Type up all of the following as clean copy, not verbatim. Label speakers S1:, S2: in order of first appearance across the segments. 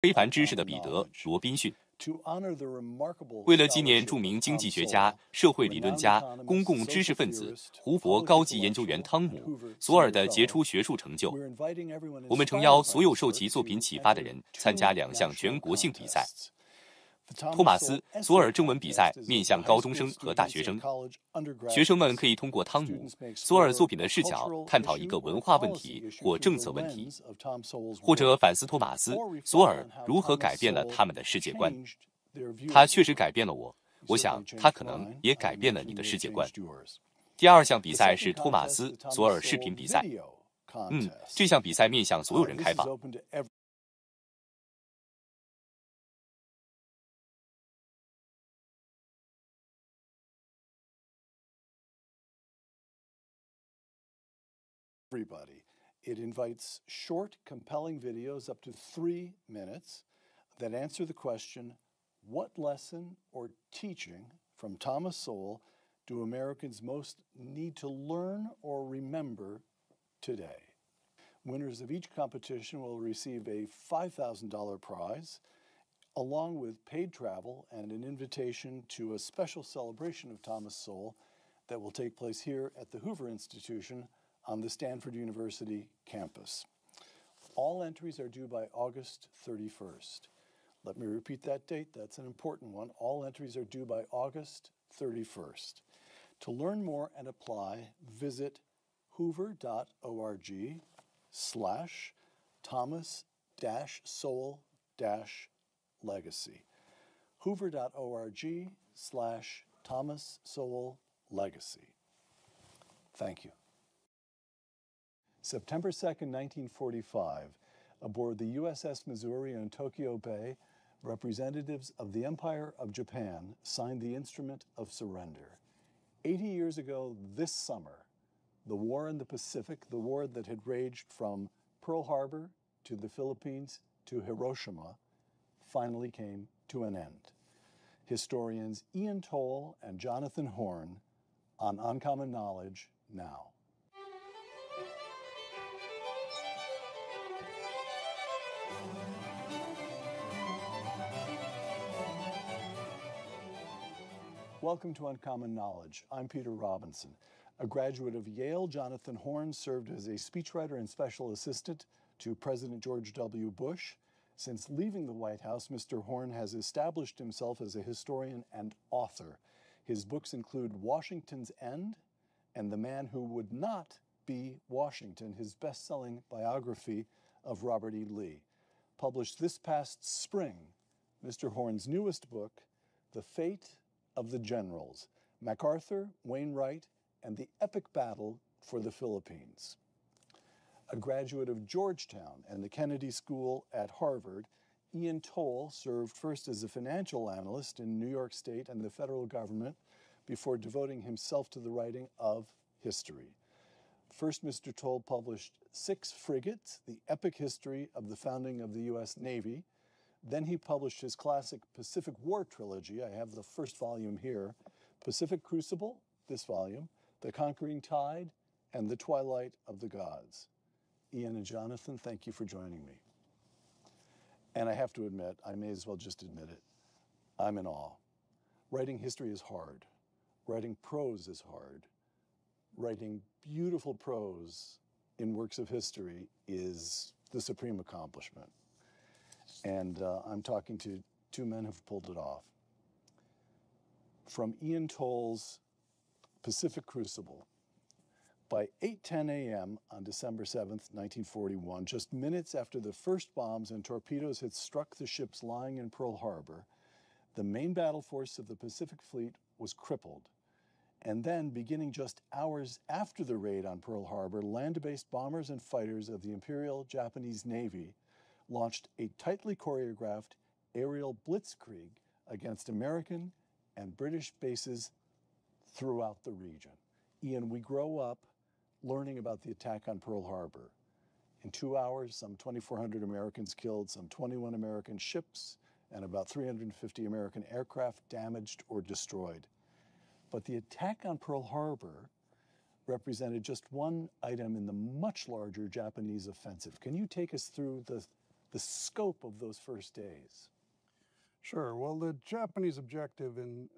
S1: 非凡知识的彼得·罗宾逊。为了纪念著名经济学家、社会理论家、公共知识分子胡佛高级研究员汤姆·索尔的杰出学术成就，我们诚邀所有受其作品启发的人参加2项全国性比赛。托马斯·索尔征文比赛面向高中生和大学生，学生们可以通过汤姆·索尔作品的视角探讨一个文化问题或政策问题，或者反思托马斯·索尔如何改变了他们的世界观。他确实改变了我，我想他可能也改变了你的世界观。第2项比赛是托马斯·索尔视频比赛。这项比赛面向所有人开放。
S2: Everybody. It invites short, compelling videos up to 3 minutes that answer the question, what lesson or teaching from Thomas Sowell do Americans most need to learn or remember today? Winners of each competition will receive a $5,000 prize, along with paid travel and an invitation to a special celebration of Thomas Sowell that will take place here at the Hoover Institution on the Stanford University campus. All entries are due by August 31st. Let me repeat that date. That's an important one. All entries are due by August 31st. To learn more and apply, visit hoover.org/Thomas-Sowell-Legacy. hoover.org/Thomas-Sowell-Legacy. Thank you. September 2nd, 1945, aboard the USS Missouri in Tokyo Bay, representatives of the Empire of Japan signed the Instrument of Surrender. 80 years ago this summer, the war in the Pacific, the war that had raged from Pearl Harbor to the Philippines to Hiroshima, finally came to an end. Historians Ian Toll and Jonathan Horn on Uncommon Knowledge now. Welcome to Uncommon Knowledge. I'm Peter Robinson. A graduate of Yale, Jonathan Horn served as a speechwriter and special assistant to President George W. Bush. Since leaving the White House, Mr. Horn has established himself as a historian and author. His books include Washington's End and The Man Who Would Not Be Washington, his best-selling biography of Robert E. Lee. Published this past spring, Mr. Horn's newest book, The Fate of the Generals, MacArthur, Wainwright, and the Epic Battle for the Philippines. A graduate of Georgetown and the Kennedy School at Harvard, Ian Toll served first as a financial analyst in New York State and the federal government before devoting himself to the writing of history. First, Mr. Toll published 6 frigates, the epic history of the founding of the U.S. Navy. Then he published his classic Pacific War trilogy. I have the first volume here. Pacific Crucible, this volume, The Conquering Tide, and The Twilight of the Gods. Ian and Jonathan, thank you for joining me. And I have to admit, I may as well just admit it, I'm in awe. Writing history is hard. Writing prose is hard. Writing beautiful prose in works of history is the supreme accomplishment. And I'm talking to 2 men who've pulled it off. From Ian Toll's Pacific Crucible, by 8:10 a.m. on December 7th, 1941, just minutes after the first bombs and torpedoes had struck the ships lying in Pearl Harbor, the main battle force of the Pacific Fleet was crippled. And then, beginning just hours after the raid on Pearl Harbor, land-based bombers and fighters of the Imperial Japanese Navy launched a tightly choreographed aerial blitzkrieg against American and British bases throughout the region. Ian, we grow up learning about the attack on Pearl Harbor. In 2 hours, some 2,400 Americans killed, some 21 American ships, and about 350 American aircraft damaged or destroyed. But the attack on Pearl Harbor represented just one item in the much larger Japanese offensive. Can you take us through the the scope of those first days?
S3: Sure. Well, the Japanese objective in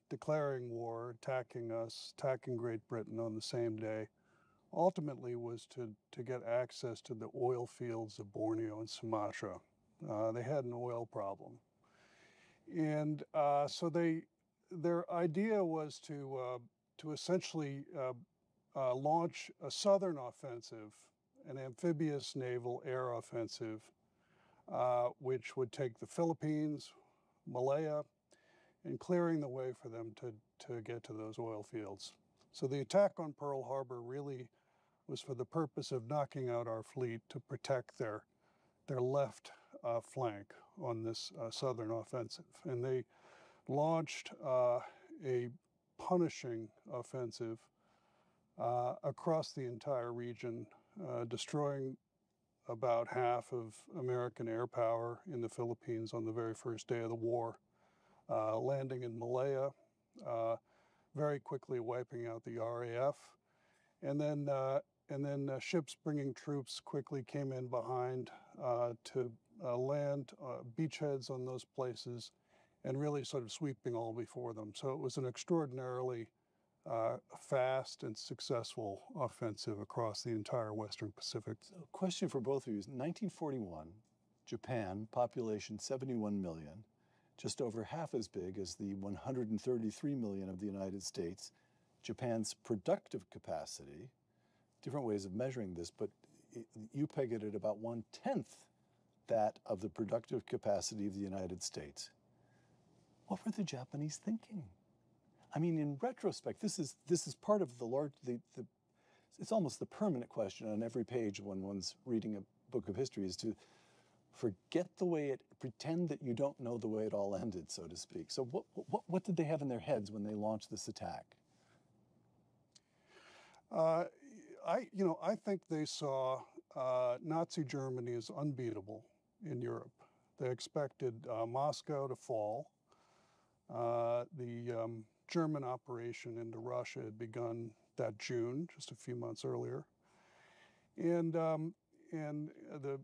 S3: declaring war, attacking us, attacking Great Britain on the same day, ultimately was to get access to the oil fields of Borneo and Sumatra. They had an oil problem. And so their idea was to essentially launch a southern offensive, an amphibious naval air offensive, which would take the Philippines, Malaya, and clearing the way for them to get to those oil fields. So the attack on Pearl Harbor really was for the purpose of knocking out our fleet to protect their left flank on this southern offensive. And they launched a punishing offensive across the entire region, destroying about half of American air power in the Philippines on the very first day of the war, landing in Malaya, very quickly wiping out the RAF, and then ships bringing troops quickly came in behind to land beachheads on those places, and really sort of sweeping all before them. So it was an extraordinarily fast and successful offensive across the entire Western Pacific.
S2: So, question for both of you is, 1941, Japan, population 71 million, just over half as big as the 133 million of the United States. Japan's productive capacity, different ways of measuring this, but you peg it at about 1/10 that of the productive capacity of the United States. What were the Japanese thinking? I mean, in retrospect, this is part of it's almost the permanent question on every page when one's reading a book of history, is to pretend that you don't know the way it all ended, so to speak. So what did they have in their heads when they launched this attack?
S3: I think they saw Nazi Germany as unbeatable in Europe. They expected Moscow to fall. The German operation into Russia had begun that June, just a few months earlier, and the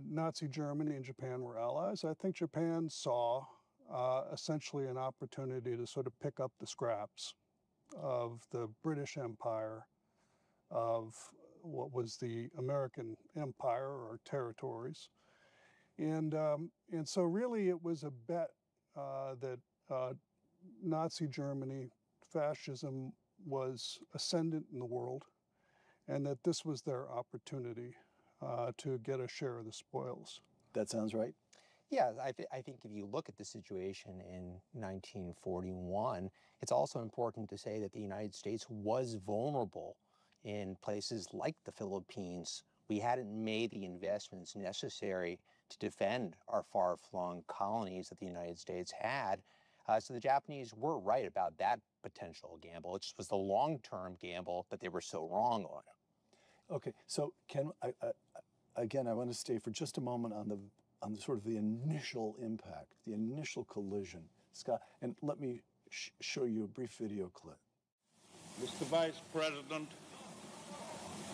S3: Nazi Germany and Japan were allies. I think Japan saw essentially an opportunity to sort of pick up the scraps of the British Empire, of what was the American Empire or territories, and so really it was a bet that Nazi Germany, fascism was ascendant in the world, and that this was their opportunity to get a share of the spoils.
S2: That sounds right.
S4: Yeah, I think if you look at the situation in 1941, it's also important to say that the United States was vulnerable in places like the Philippines. We hadn't made the investments necessary to defend our far-flung colonies that the United States had. So the Japanese were right about that potential gamble. It just was the long-term gamble that they were so wrong on.
S2: Okay, so again, I want to stay for just a moment on the sort of the initial impact, the initial collision. Scott, and let me show you a brief video clip.
S5: Mr. Vice President,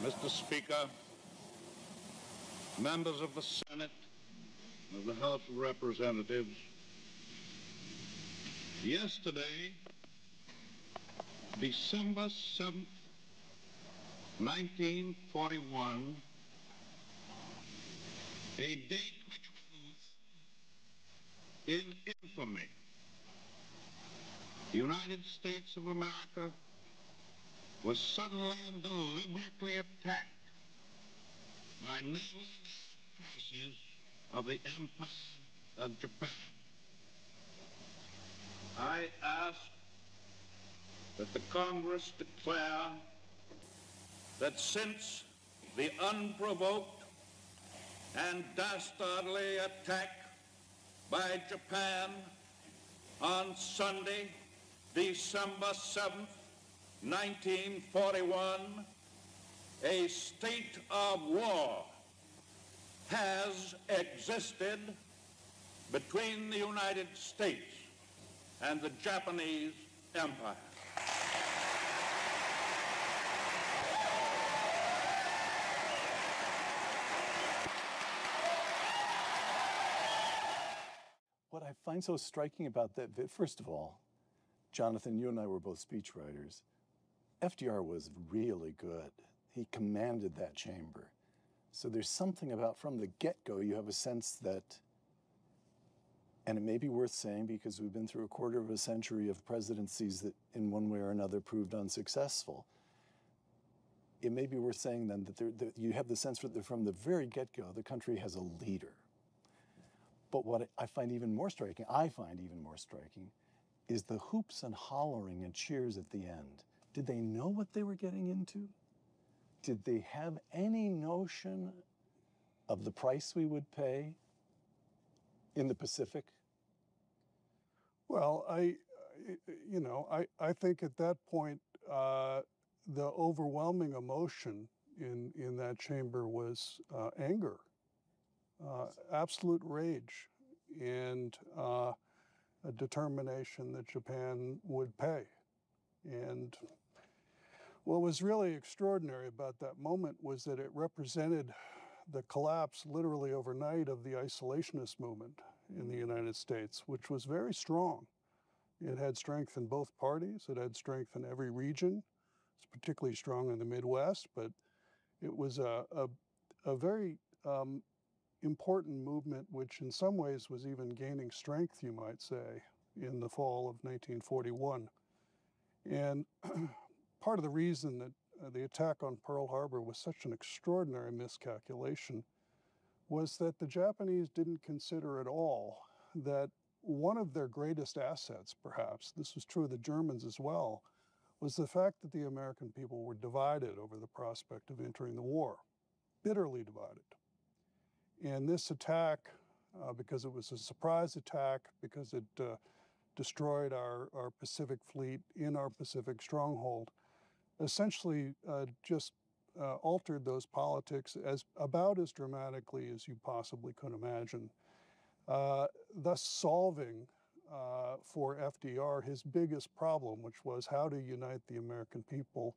S5: Mr. Speaker, members of the Senate, of the House of Representatives, yesterday, December 7th, 1941, a date which was in infamy. The United States of America was suddenly and deliberately attacked by naval forces of the Empire of Japan. I ask that the Congress declare that since the unprovoked and dastardly attack by Japan on Sunday, December 7th, 1941, a state of war has existed between the United States and the Japanese Empire.
S2: what I find so striking about that, first of all, Jonathan, you and I were both speechwriters. FDR was really good. He commanded that chamber. So there's something about from the get-go, you have a sense that, and it may be worth saying because we've been through a quarter of a century of presidencies that in one way or another proved unsuccessful. It may be worth saying then that you have the sense that from the very get-go, the country has a leader. But what I find even more striking, is the hoops and hollering and cheers at the end. Did they know what they were getting into? Did they have any notion of the price we would pay in the Pacific?
S3: Well, I think at that point, the overwhelming emotion in that chamber was anger, absolute rage, and a determination that Japan would pay. And what was really extraordinary about that moment was that it represented the collapse literally overnight of the isolationist movement in the United States, which was very strong. It had strength in both parties. It had strength in every region. It's particularly strong in the Midwest, but it was a very important movement, which in some ways was even gaining strength, you might say, in the fall of 1941. And part of the reason that the attack on Pearl Harbor was such an extraordinary miscalculation was that the Japanese didn't consider at all that one of their greatest assets, perhaps, this was true of the Germans as well, was the fact that the American people were divided over the prospect of entering the war, bitterly divided. And this attack, because it was a surprise attack, because it destroyed our Pacific fleet in our Pacific stronghold, essentially just altered those politics about as dramatically as you possibly could imagine, thus solving for FDR his biggest problem, which was how to unite the American people,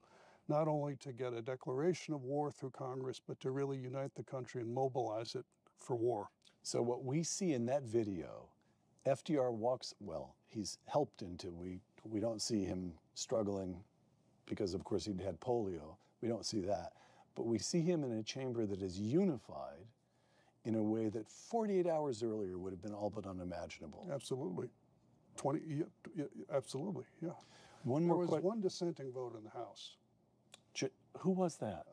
S3: not only to get a declaration of war through Congress, but to really unite the country and mobilize it for war.
S2: So what we see in that video, FDR walks, well, he's helped into, we don't see him struggling because of course he'd had polio. We don't see that. But we see him in a chamber that is unified in a way that 48 hours earlier would have been all but unimaginable.
S3: Absolutely. Absolutely, yeah.
S2: There was
S3: one dissenting vote in the House.
S2: Who was that?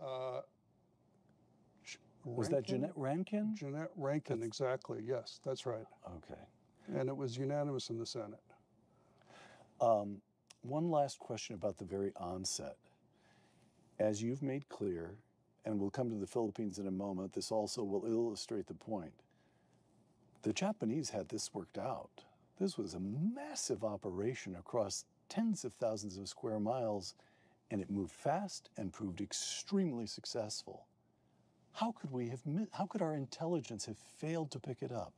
S2: Was that Jeanette Rankin?
S3: Jeanette Rankin, exactly. Yes, that's right.
S2: Okay.
S3: And it was unanimous in the Senate.
S2: One last question about the very onset. As you've made clear, and we'll come to the Philippines in a moment, this also will illustrate the point. The Japanese had this worked out. This was a massive operation across tens of thousands of square miles, and it moved fast and proved extremely successful. How could our intelligence have failed to pick it up?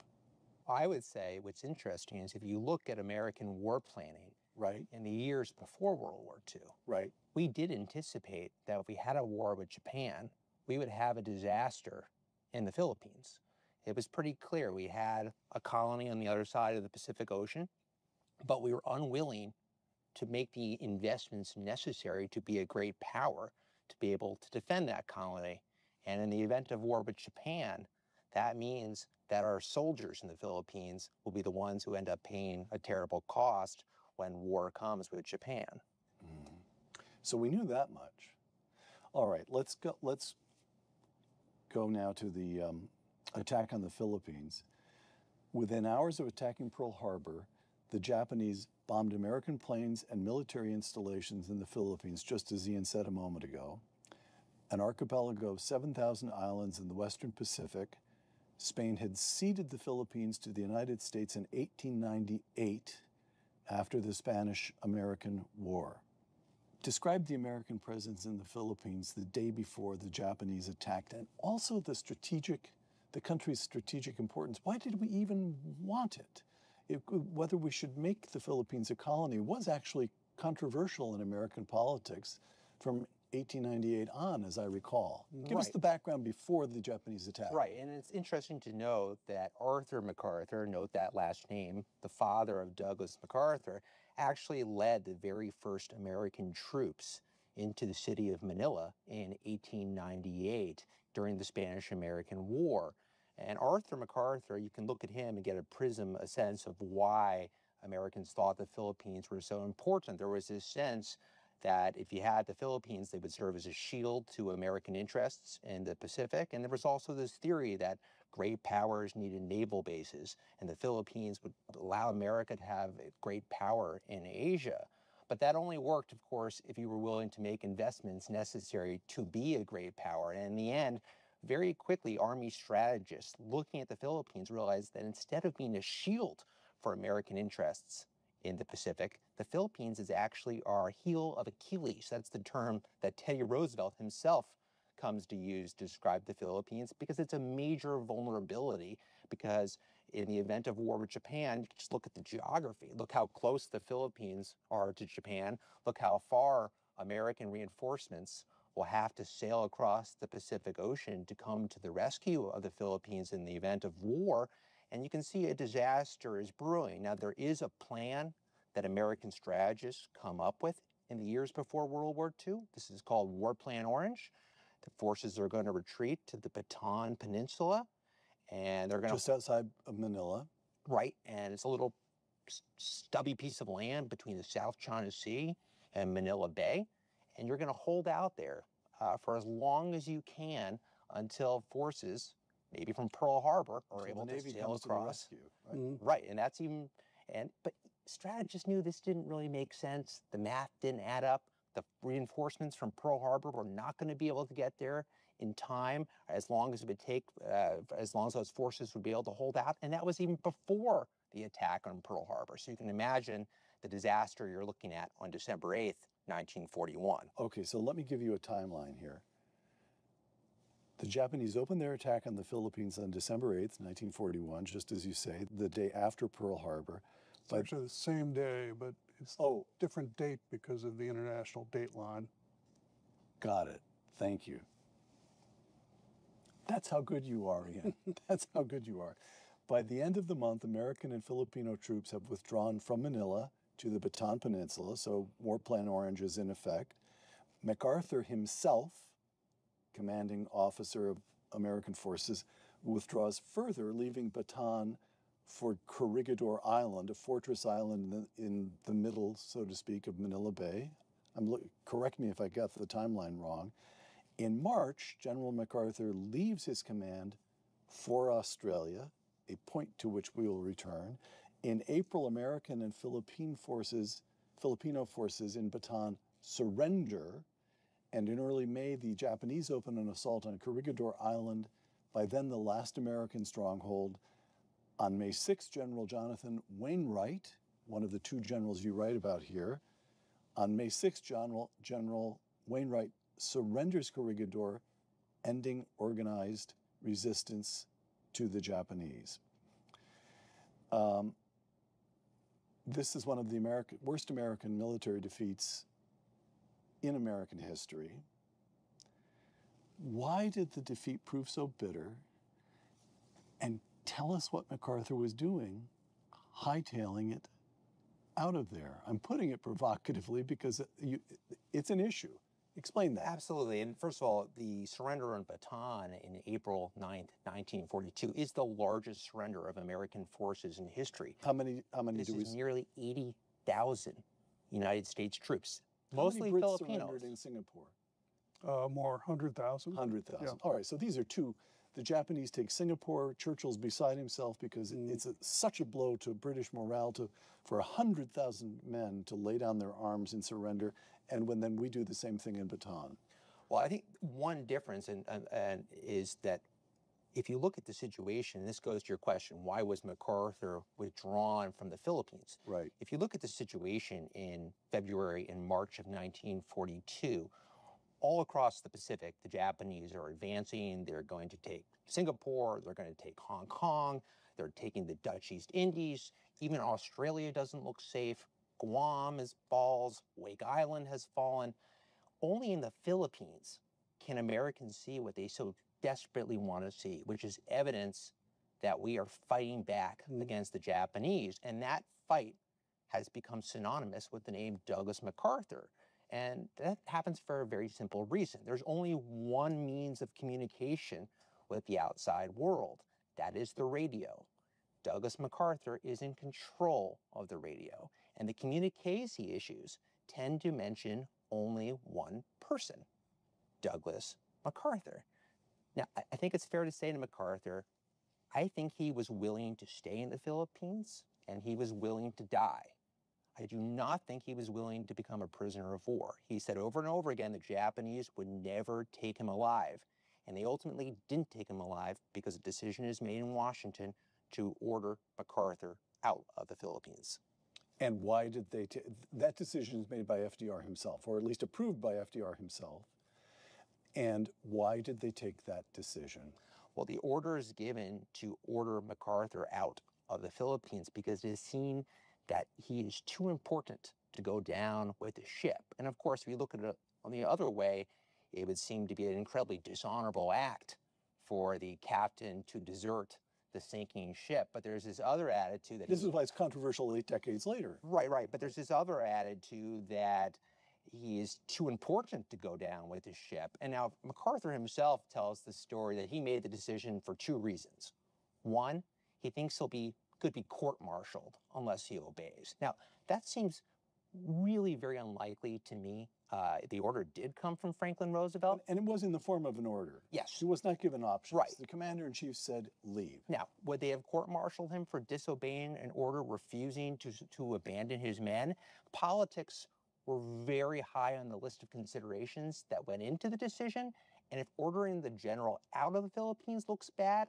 S4: I would say what's interesting is if you look at American war planning,
S2: right,
S4: in the years before World War II,
S2: right,
S4: we did anticipate that if we had a war with Japan, we would have a disaster in the Philippines. It was pretty clear we had a colony on the other side of the Pacific Ocean, but we were unwilling to make the investments necessary to be a great power to be able to defend that colony. And in the event of war with Japan, that means that our soldiers in the Philippines will be the ones who end up paying a terrible cost when war comes with Japan.
S2: Mm-hmm. So we knew that much. All right, let's go now to the attack on the Philippines. Within hours of attacking Pearl Harbor, the Japanese bombed American planes and military installations in the Philippines, just as Ian said a moment ago. An archipelago of 7,000 islands in the Western Pacific. Spain had ceded the Philippines to the United States in 1898 after the Spanish-American War. Describe the American presence in the Philippines the day before the Japanese attacked, and also the country's strategic importance. Why did we even want it? Whether we should make the Philippines a colony was actually controversial in American politics from 1898 on, as I recall. Give us the background before the Japanese attack.
S4: Right, and it's interesting to know that Arthur MacArthur, note that last name, the father of Douglas MacArthur, actually led the very first American troops into the city of Manila in 1898 during the Spanish-American War. And Arthur MacArthur, you can look at him and get a sense of why Americans thought the Philippines were so important. There was this sense that if you had the Philippines, they would serve as a shield to American interests in the Pacific. And there was also this theory that great powers needed naval bases, and the Philippines would allow America to have great power in Asia. But that only worked, of course, if you were willing to make investments necessary to be a great power. And in the end, very quickly, Army strategists looking at the Philippines realized that instead of being a shield for American interests in the Pacific, the Philippines is actually our heel of Achilles. That's the term that Teddy Roosevelt himself comes to use to describe the Philippines, because it's a major vulnerability, because in the event of war with Japan, you can just look at the geography. Look how close the Philippines are to Japan. Look how far American reinforcements will have to sail across the Pacific Ocean to come to the rescue of the Philippines in the event of war. And you can see a disaster is brewing. Now, there is a plan that American strategists come up with in the years before World War II. This is called War Plan Orange. The forces are going to retreat to the Bataan Peninsula, and they're going to...
S2: Just outside of Manila.
S4: Right, and it's a little stubby piece of land between the South China Sea and Manila Bay, and you're going to hold out there for as long as you can until forces, maybe from Pearl Harbor, are able to sail across. Right, and that's even... But strategists knew this didn't really make sense. The math didn't add up. The reinforcements from Pearl Harbor were not going to be able to get there in time, as long as it would take, as long as those forces would be able to hold out. And that was even before the attack on Pearl Harbor. So you can imagine the disaster you're looking at on December 8th, 1941.
S2: Okay, so let me give you a timeline here. The Japanese opened their attack on the Philippines on December 8th, 1941, just as you say, the day after Pearl Harbor.
S3: It's actually the same day, but it's a different date because of the international date line.
S2: Got it. Thank you. That's how good you are, Ian. That's how good you are. By the end of the month, American and Filipino troops have withdrawn from Manila to the Bataan Peninsula, so War Plan Orange is in effect. MacArthur himself, commanding officer of American forces, withdraws further, leaving Bataan for Corregidor Island, a fortress island in the middle, so to speak, of Manila Bay. Correct me if I got the timeline wrong. In March, General MacArthur leaves his command for Australia, a point to which we will return. In April, American and Filipino forces in Bataan surrender, and in early May, the Japanese open an assault on Corregidor Island, by then the last American stronghold. On May 6th, General Jonathan Wainwright, one of the two generals you write about here, on May 6th, General Wainwright surrenders Corregidor, ending organized resistance to the Japanese. This is one of the worst American military defeats in American history. Why did the defeat prove so bitter? And tell us what MacArthur was doing, hightailing it out of there. I'm putting it provocatively because it's an issue. Explain that.
S4: Absolutely. And first of all, the surrender on Bataan in April 9th, 1942 is the largest surrender of American forces in history.
S2: How many
S4: This
S2: do we...
S4: is nearly 80,000 United States troops, mostly
S2: Brits
S4: Filipinos.
S2: surrendered in Singapore?
S3: More, 100,000.
S2: 100,000.
S3: Yeah.
S2: All right, so these are two. The Japanese take Singapore. Churchill's beside himself because it's such a blow to British morale for 100,000 men to lay down their arms and surrender. And then we do the same thing in Bataan.
S4: Well, I think one difference is that if you look at the situation, and this goes to your question, why was MacArthur withdrawn from the Philippines?
S2: Right.
S4: If you look at the situation in February and March of 1942, all across the Pacific, the Japanese are advancing. They're going to take Singapore. They're going to take Hong Kong. They're taking the Dutch East Indies. Even Australia doesn't look safe. Guam falls. Wake Island has fallen. only in the Philippines can Americans see what they so desperately want to see, which is evidence that we are fighting back against the Japanese. And that fight has become synonymous with the name Douglas MacArthur. And that happens for a very simple reason. There's only one means of communication with the outside world. That is the radio. Douglas MacArthur is in control of the radio. And the communiques he issues tend to mention only one person, Douglas MacArthur. Now, I think it's fair to say to MacArthur, I think he was willing to stay in the Philippines and he was willing to die. I do not think he was willing to become a prisoner of war. He said over and over again the Japanese would never take him alive. And they ultimately didn't take him alive because a decision is made in Washington to order MacArthur out of the Philippines.
S2: And why did they take that decision is made by FDR himself, or at least approved by FDR himself. And why did they take that decision?
S4: Well, the order is given to order MacArthur out of the Philippines because it is seen that he is too important to go down with the ship. And of course, if you look at it on the other way, it would seem to be an incredibly dishonorable act for the captain to desert the sinking ship. But there's this other attitude that
S2: this is why it's controversial 8 decades later.
S4: Right. But there's this other attitude that he is too important to go down with the ship. And now MacArthur himself tells the story that he made the decision for 2 reasons. One, he thinks could be court-martialed unless he obeys. Now, that seems really very unlikely to me. The order did come from Franklin Roosevelt.
S2: And it was in the form of an order.
S4: Yes.
S2: He was not given options.
S4: Right.
S2: The commander-in-chief said, leave.
S4: Now, would they have court-martialed him for disobeying an order, refusing to abandon his men? Politics were very high on the list of considerations that went into the decision. And if ordering the general out of the Philippines looks bad,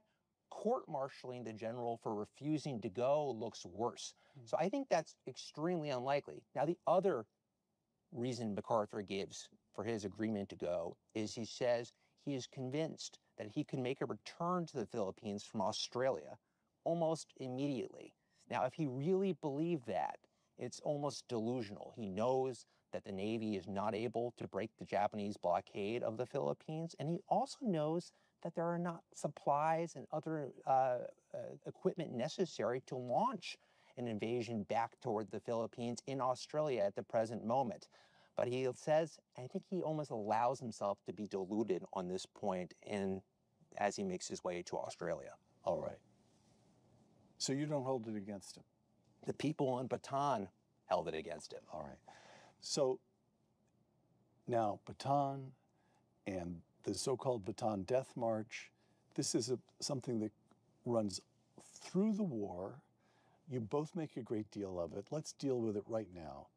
S4: court-martialing the general for refusing to go looks worse. So I think that's extremely unlikely. Now, the other reason MacArthur gives for his agreement to go is he says he is convinced that he can make a return to the Philippines from Australia almost immediately. Now, if he really believed that, it's almost delusional. He knows that the Navy is not able to break the Japanese blockade of the Philippines, and he also knows that there are not supplies and other equipment necessary to launch an invasion back toward the Philippines in Australia at the present moment. But he says, I think he almost allows himself to be deluded on this point as he makes his way to Australia.
S2: All right. So you don't hold it against him?
S4: The people in Bataan held it against him.
S2: All right. So now Bataan and the so-called Bataan Death March, this is something that runs through the war. You both make a great deal of it. Let's deal with it right now.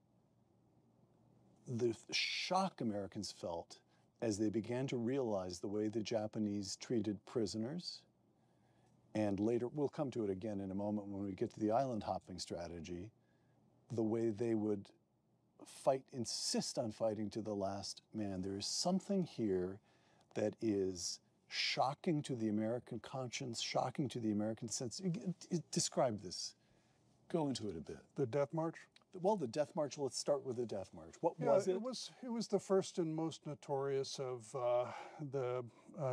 S2: The shock Americans felt as they began to realize the way the Japanese treated prisoners, and later, we'll come to it again in a moment when we get to the island hopping strategy, the way they would insist on fighting to the last man. There is something here that is shocking to the American conscience, shocking to the American sense. Describe this. Go into it a bit.
S3: The Death March?
S2: Well, the Death March, let's start with the Death March. What was it?
S3: It was the first and most notorious of the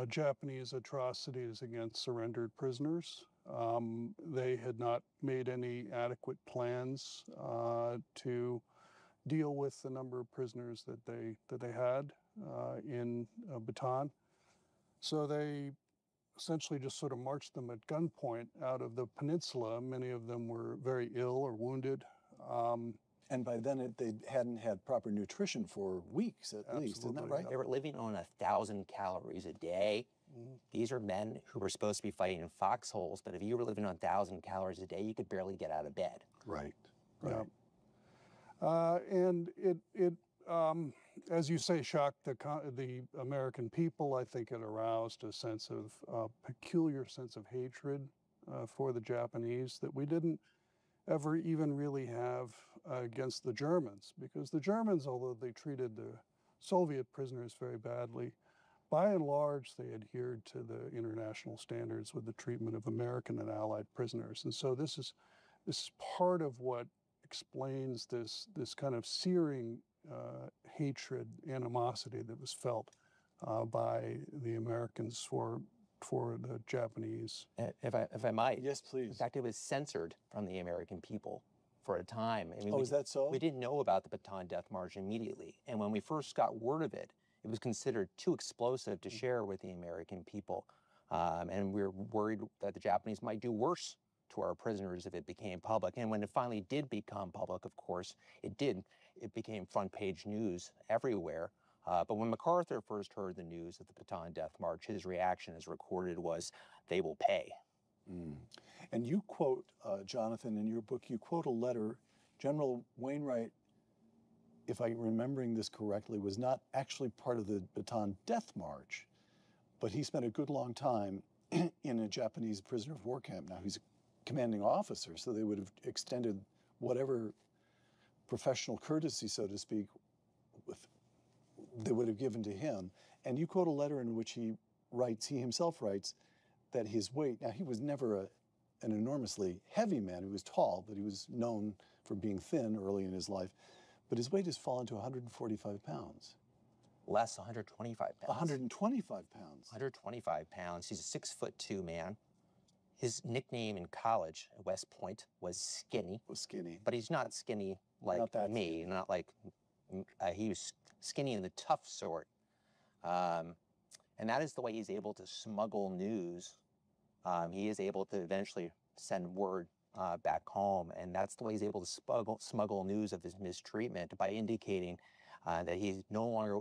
S3: Japanese atrocities against surrendered prisoners. They had not made any adequate plans to deal with the number of prisoners that they had in Bataan. So they essentially just sort of marched them at gunpoint out of the peninsula. Many of them were very ill or wounded.
S2: And by then, they hadn't had proper nutrition for weeks at least, isn't that right?
S4: They were living on 1,000 calories a day. These are men who were supposed to be fighting in foxholes, but if you were living on 1,000 calories a day, you could barely get out of bed.
S2: Right.
S3: And it as you say, shocked the American people. I think it aroused a peculiar sense of hatred for the Japanese that we didn't ever even really have against the Germans, because the Germans, although they treated the Soviet prisoners very badly, by and large, they adhered to the international standards with the treatment of American and Allied prisoners. And so this is part of what explains this kind of searing hatred, animosity that was felt by the Americans for the Japanese.
S4: If I might.
S2: Yes, please.
S4: In fact, it was censored from the American people for a time. I mean,
S2: is that so?
S4: We didn't know about the Bataan Death March immediately. And when we first got word of it, it was considered too explosive to share with the American people. And we were worried that the Japanese might do worse to our prisoners if it became public. And when it finally did become public, of course, it did. It became front page news everywhere. But when MacArthur first heard the news of the Bataan Death March, his reaction as recorded was, "They will pay."
S2: Mm. And you quote, Jonathan, in your book, you quote a letter. General Wainwright, if I'm remembering this correctly, was not actually part of the Bataan Death March, but he spent a good long time in a Japanese prisoner of war camp. Now, he's a commanding officer, so they would have extended whatever professional courtesy, so to speak, they would have given to him. And you quote a letter in which he himself writes, that his weight, now he was never an enormously heavy man, he was tall, but he was known for being thin early in his life, but his weight has fallen to 145 pounds.
S4: Less, 125 pounds.
S2: 125 pounds.
S4: 125 pounds. He's a 6'2" man. His nickname in college at West Point was Skinny.
S2: Was Skinny.
S4: But he's not skinny like me, not like, he was skinny in the tough sort. And that is the way he's able to smuggle news. He is able to eventually send word back home, and that's the way he's able to smuggle news of his mistreatment by indicating that he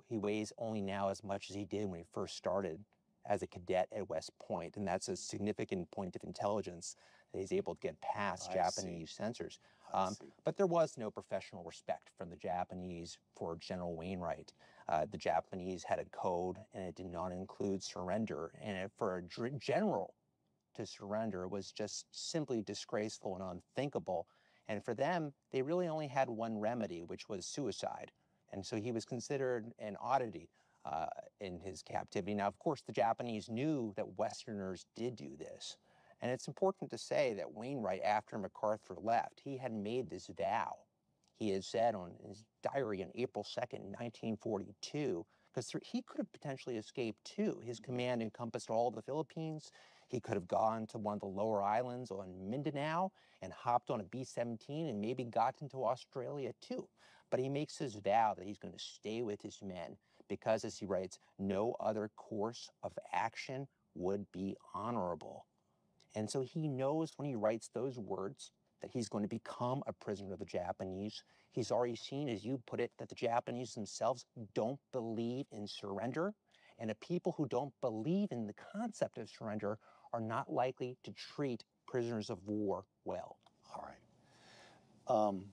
S4: weighs only now as much as he did when he first started as a cadet at West Point, and that's a significant point of intelligence that he's able to get past Japanese censors. But there was no professional respect from the Japanese for General Wainwright. The Japanese had a code, and it did not include surrender, and for a general to surrender was just simply disgraceful and unthinkable. And for them, they really only had one remedy, which was suicide. And so he was considered an oddity in his captivity. Now, of course, the Japanese knew that Westerners did do this. And it's important to say that Wainwright, after MacArthur left, he had made this vow. He had said on his diary on April 2nd, 1942, because he could have potentially escaped too. His command encompassed all of the Philippines. He could have gone to one of the lower islands on Mindanao and hopped on a B-17 and maybe got into Australia too. But he makes his vow that he's going to stay with his men because, as he writes, no other course of action would be honorable. And so he knows when he writes those words that he's going to become a prisoner of the Japanese. He's already seen, as you put it, that the Japanese themselves don't believe in surrender. And the people who don't believe in the concept of surrender are not likely to treat prisoners of war well.
S2: All right.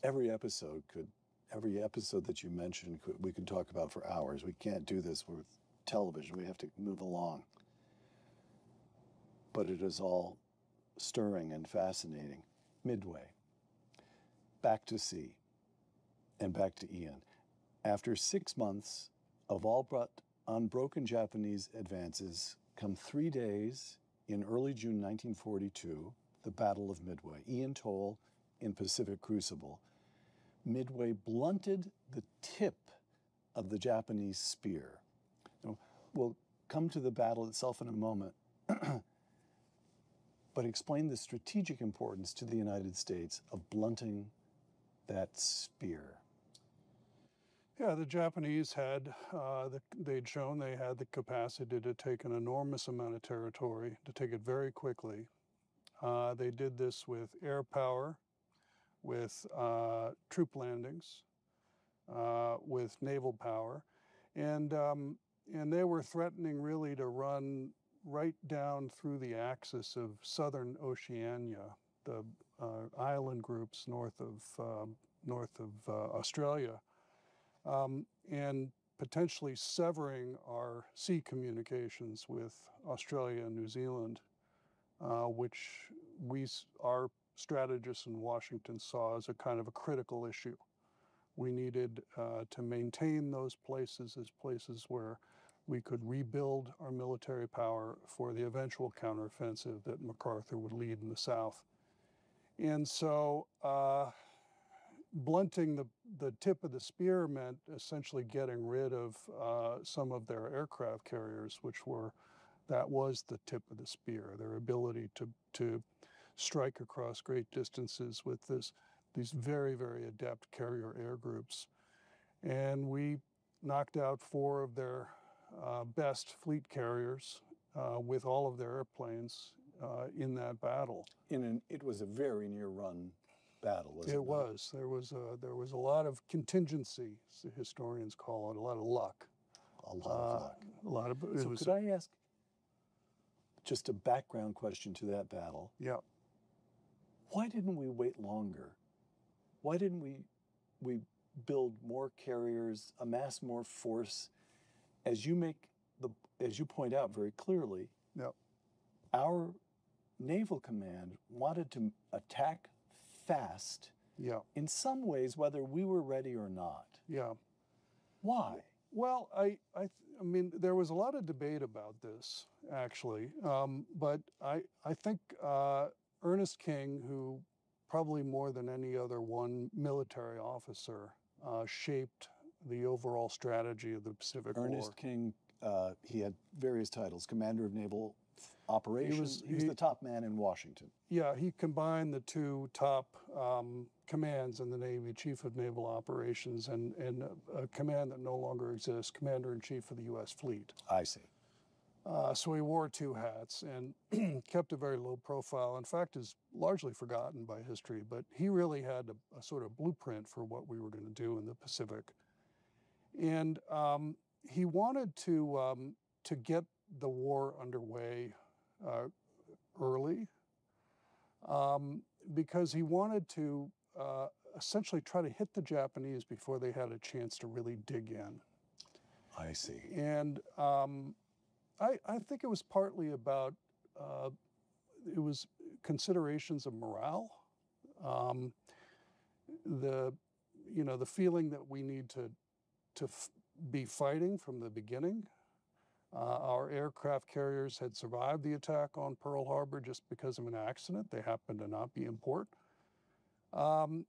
S2: Every episode that you mentioned, we could talk about for hours. We can't do this with television. We have to move along. But it is all stirring and fascinating. Midway, back to sea, and back to Ian. After 6 months of all but unbroken Japanese advances, come 3 days in early June 1942, the Battle of Midway. Ian Toll in Pacific Crucible. Midway blunted the tip of the Japanese spear. Now, we'll come to the battle itself in a moment, but explain the strategic importance to the United States of blunting that spear.
S3: Yeah, the Japanese had, they'd shown they had the capacity to take an enormous amount of territory, to take it very quickly. They did this with air power, with troop landings, with naval power, and they were threatening really to run right down through the axis of southern Oceania, the island groups north of Australia, and potentially severing our sea communications with Australia and New Zealand, which our strategists in Washington saw as a kind of a critical issue. We needed to maintain those places as places where we could rebuild our military power for the eventual counteroffensive that MacArthur would lead in the South. And so blunting the tip of the spear meant essentially getting rid of some of their aircraft carriers, that was the tip of the spear, their ability to strike across great distances with these very, very adept carrier air groups. And we knocked out 4 of their best fleet carriers with all of their airplanes in that battle.
S2: It was a very near-run battle, wasn't it?
S3: It was. There was a lot of contingency, as the historians call it, a lot of luck.
S2: A lot of luck.
S3: A lot of.
S2: So could I ask just a background question to that battle?
S3: Yeah.
S2: Why didn't we wait longer? Why didn't we build more carriers, amass more force? As you point out very clearly,
S3: yeah,
S2: our naval command wanted to attack fast.
S3: Yeah.
S2: In some ways, whether we were ready or not.
S3: Yeah.
S2: Why?
S3: Well, I mean, there was a lot of debate about this, actually, but I think Ernest King, who probably more than any other one military officer, shaped the overall strategy of the Pacific War.
S2: Ernest King, he had various titles: Commander of Naval Operations. He was the top man in Washington.
S3: Yeah, he combined the 2 top commands in the Navy, Chief of Naval Operations and a command that no longer exists, Commander-in-Chief of the U.S. Fleet.
S2: I see.
S3: So he wore 2 hats and kept a very low profile. In fact, is largely forgotten by history, but he really had a sort of blueprint for what we were going to do in the Pacific. And he wanted to get the war underway early because he wanted to essentially try to hit the Japanese before they had a chance to really dig in.
S2: I see.
S3: And I think it was partly about it was considerations of morale, the feeling that we need to be fighting from the beginning. Our aircraft carriers had survived the attack on Pearl Harbor just because of an accident. They happened to not be in port. And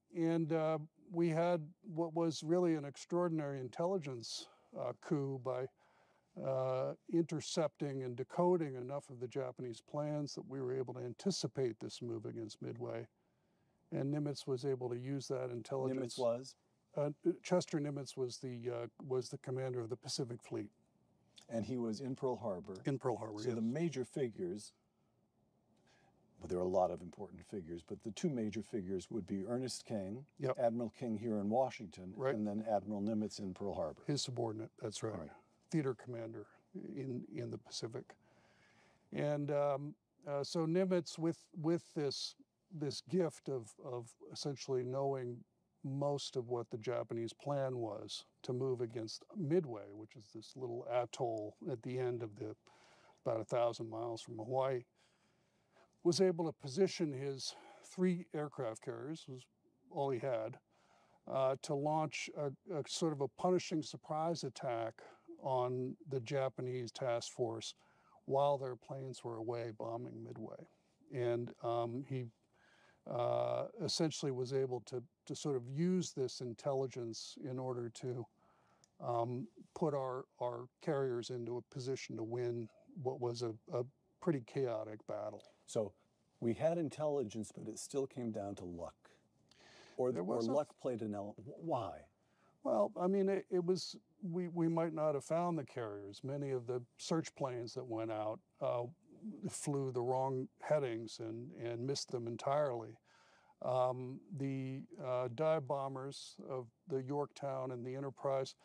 S3: we had what was really an extraordinary intelligence coup by intercepting and decoding enough of the Japanese plans that we were able to anticipate this move against Midway. And Nimitz was able to use that intelligence.
S2: Nimitz was?
S3: Chester Nimitz was the commander of the Pacific Fleet.
S2: And he was in Pearl Harbor.
S3: In Pearl Harbor,
S2: So
S3: yes.
S2: the major figures, well, there are a lot of important figures, but the 2 major figures would be Ernest King,
S3: Yep.
S2: Admiral King here in Washington,
S3: Right.
S2: and then Admiral Nimitz in Pearl Harbor.
S3: His subordinate, that's right.
S2: Right.
S3: Theater commander in the Pacific. And so Nimitz, with this gift of essentially knowing most of what the Japanese plan was to move against Midway, which is this little atoll at the end of about 1,000 miles from Hawaii, was able to position his 3 aircraft carriers, was all he had, to launch a sort of a punishing surprise attack on the Japanese task force while their planes were away bombing Midway. And he essentially was able to sort of use this intelligence in order to put our carriers into a position to win what was a pretty chaotic battle.
S2: So we had intelligence, but it still came down to luck. Or luck played an element. Why?
S3: Well, I mean, it was, we might not have found the carriers. Many of the search planes that went out flew the wrong headings and missed them entirely. The dive bombers of the Yorktown and the Enterprise,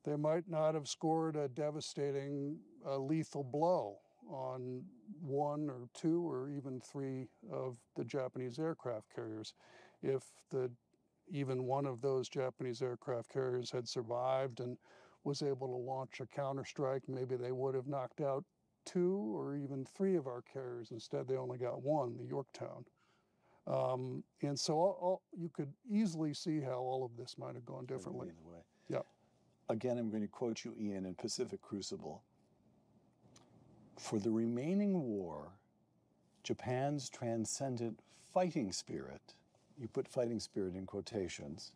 S3: they might not have scored a devastating lethal blow on 1 or 2 or even 3 of the Japanese aircraft carriers. If even one of those Japanese aircraft carriers had survived and was able to launch a counterstrike, maybe they would have knocked out 2 or even 3 of our carriers. Instead, they only got 1, the Yorktown. And so you could easily see how all of this might have gone differently. Yeah.
S2: Again, I'm going to quote you, Ian, in Pacific Crucible. For the remaining war, Japan's transcendent fighting spirit, you put fighting spirit in quotations,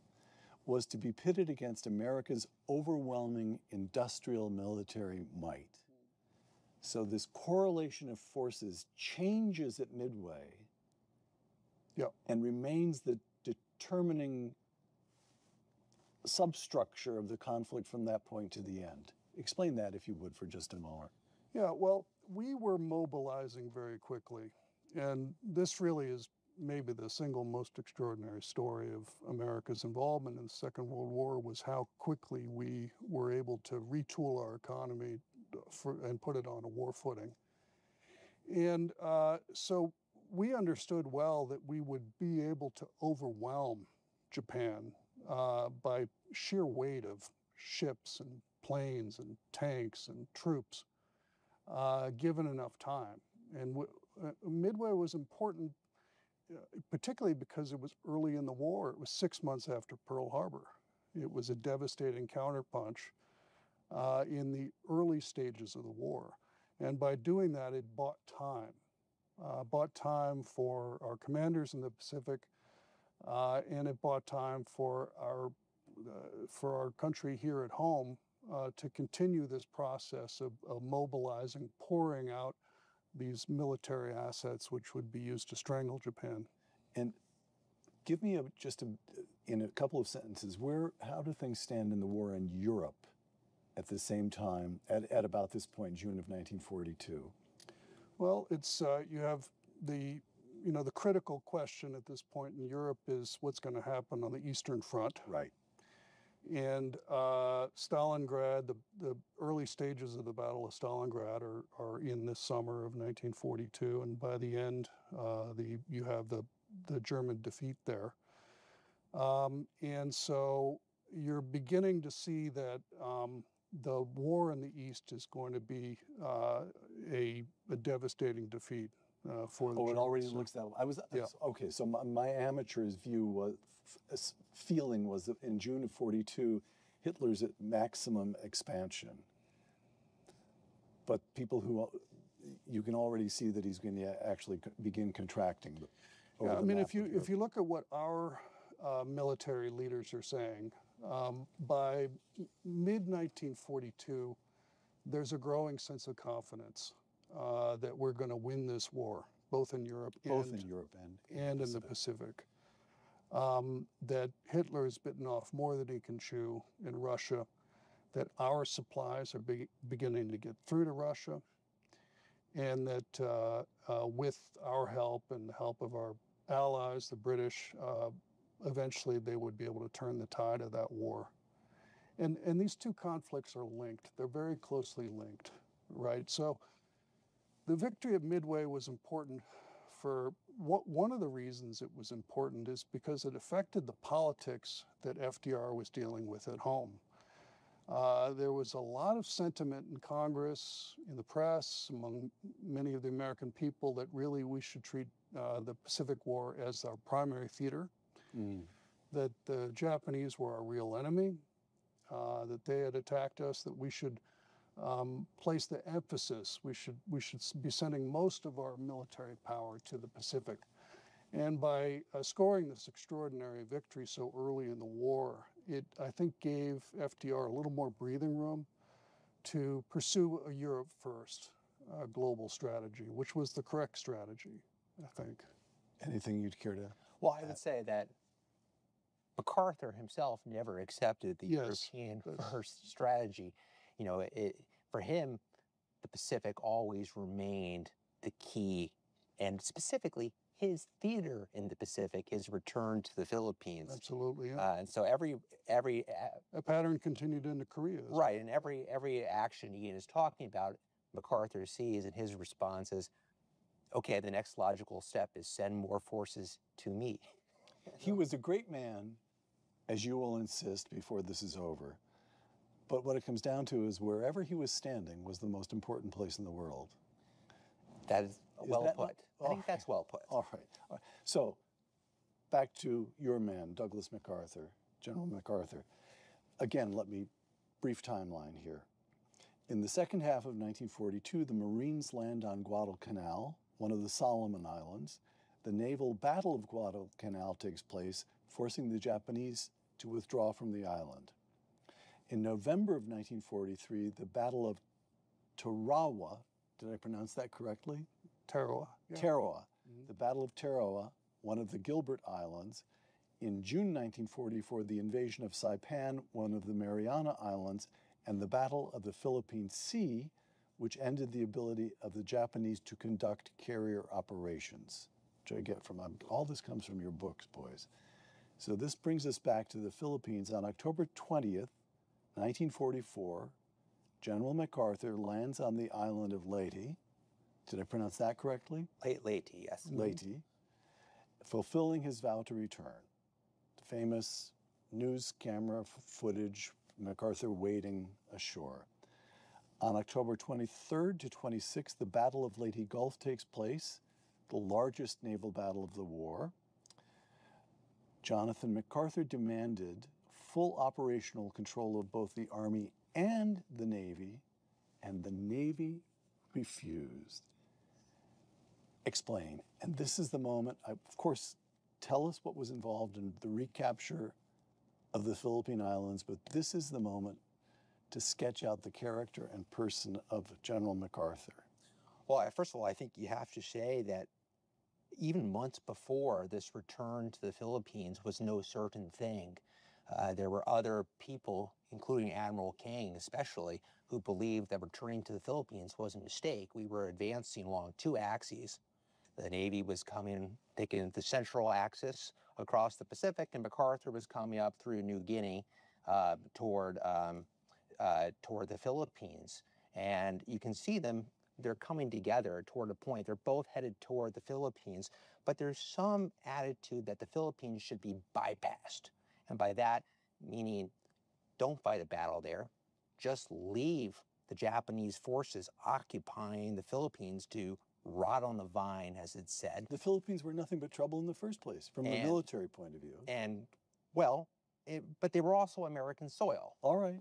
S2: was to be pitted against America's overwhelming industrial military might. So this correlation of forces changes at Midway and remains the determining substructure of the conflict from that point to the end. Explain that, if you would, for just a moment.
S3: Yeah, well, we were mobilizing very quickly. And this really is maybe the single most extraordinary story of America's involvement in the Second World War, was how quickly we were able to retool our economy and put it on a war footing. And so we understood well that we would be able to overwhelm Japan by sheer weight of ships and planes and tanks and troops, given enough time. And Midway was important, particularly because it was early in the war. It was 6 months after Pearl Harbor. It was a devastating counterpunch in the early stages of the war. And by doing that, it bought time for our commanders in the Pacific, and it bought time for our country here at home to continue this process of mobilizing, pouring out these military assets which would be used to strangle Japan.
S2: And give me in a couple of sentences, how do things stand in the war in Europe at the same time, at about this point, June of 1942?
S3: Well, it's you have the critical question at this point in Europe is what's going to happen on the Eastern Front.
S2: Right.
S3: And Stalingrad, the early stages of the Battle of Stalingrad are in this summer of 1942, and by the end, you have the German defeat there. And so you're beginning to see that the war in the East is going to be a devastating defeat for the Germans.
S2: It already looks that way. Okay, so my amateur's feeling was that in June of 42, Hitler's at maximum expansion. But people you can already see that he's going to actually begin contracting.
S3: I mean, if you look at what our military leaders are saying, by mid-1942, there's a growing sense of confidence that we're going to win this war, both in Europe and in the Pacific. That Hitler has bitten off more than he can chew in Russia, that our supplies are beginning to get through to Russia, and that with our help and the help of our allies, the British, eventually they would be able to turn the tide of that war. And these two conflicts are linked. They're very closely linked, right? So the victory at Midway was important for one of the reasons it was important is because it affected the politics that FDR was dealing with at home. There was a lot of sentiment in Congress, in the press, among many of the American people that really we should treat the Pacific War as our primary theater, that the Japanese were our real enemy, that they had attacked us, that we should place the emphasis. We should be sending most of our military power to the Pacific. And by scoring this extraordinary victory so early in the war, it, I think, gave FDR a little more breathing room to pursue a Europe first global strategy, which was the correct strategy, I think.
S2: Anything you'd care to add?
S4: Well, I would say that MacArthur himself never accepted the European first strategy. You know, for him, the Pacific always remained the key, and specifically his theater in the Pacific, his return to the Philippines.
S3: Absolutely, yeah.
S4: And so every
S3: a pattern continued into Korea.
S4: Right, and every action Ian is talking about, MacArthur sees, and his response is, okay, the next logical step is send more forces to me.
S2: He was a great man, as you will insist before this is over. But what it comes down to is wherever he was standing was the most important place in the world.
S4: That is well put. I think that's well put.
S2: All right. So back to your man, Douglas MacArthur, General MacArthur. Again, brief timeline here. In the second half of 1942, the Marines land on Guadalcanal, one of the Solomon Islands. the naval battle of Guadalcanal takes place, forcing the Japanese to withdraw from the island. In November of 1943, the Battle of Tarawa, did I pronounce that correctly?
S3: Tarawa. Yeah.
S2: Tarawa. The Battle of Tarawa, one of the Gilbert Islands. In June 1944, the invasion of Saipan, one of the Mariana Islands, and the Battle of the Philippine Sea, which ended the ability of the Japanese to conduct carrier operations. Which I get from, all this comes from your books, boys. So this brings us back to the Philippines. On October 20th, 1944, General MacArthur lands on the island of Leyte. Did I pronounce that correctly?
S4: Leyte, yes.
S2: Leyte, fulfilling his vow to return. The famous news camera footage, MacArthur wading ashore. On October 23rd to 26th, the Battle of Leyte Gulf takes place, the largest naval battle of the war. Jonathan MacArthur demanded full operational control of both the Army and the Navy refused. Explain. And this is the moment, of course, tell us what was involved in the recapture of the Philippine Islands, but this is the moment to sketch out the character and person of General MacArthur.
S4: Well, first of all, I think you have to say that even months before this return to the Philippines was no certain thing. There were other people, including Admiral King especially, who believed that returning to the Philippines was a mistake. We were advancing along two axes. The Navy was taking the central axis across the Pacific, and MacArthur was coming up through New Guinea toward the Philippines. And you can see them, they're coming together toward a point. They're both headed toward the Philippines, but there's some attitude that the Philippines should be bypassed. And by that, meaning don't fight a battle there, just leave the Japanese forces occupying the Philippines to rot on the vine, as it's said.
S2: The Philippines were nothing but trouble in the first place, from a military point of view.
S4: And, well, but they were also American soil.
S2: All right.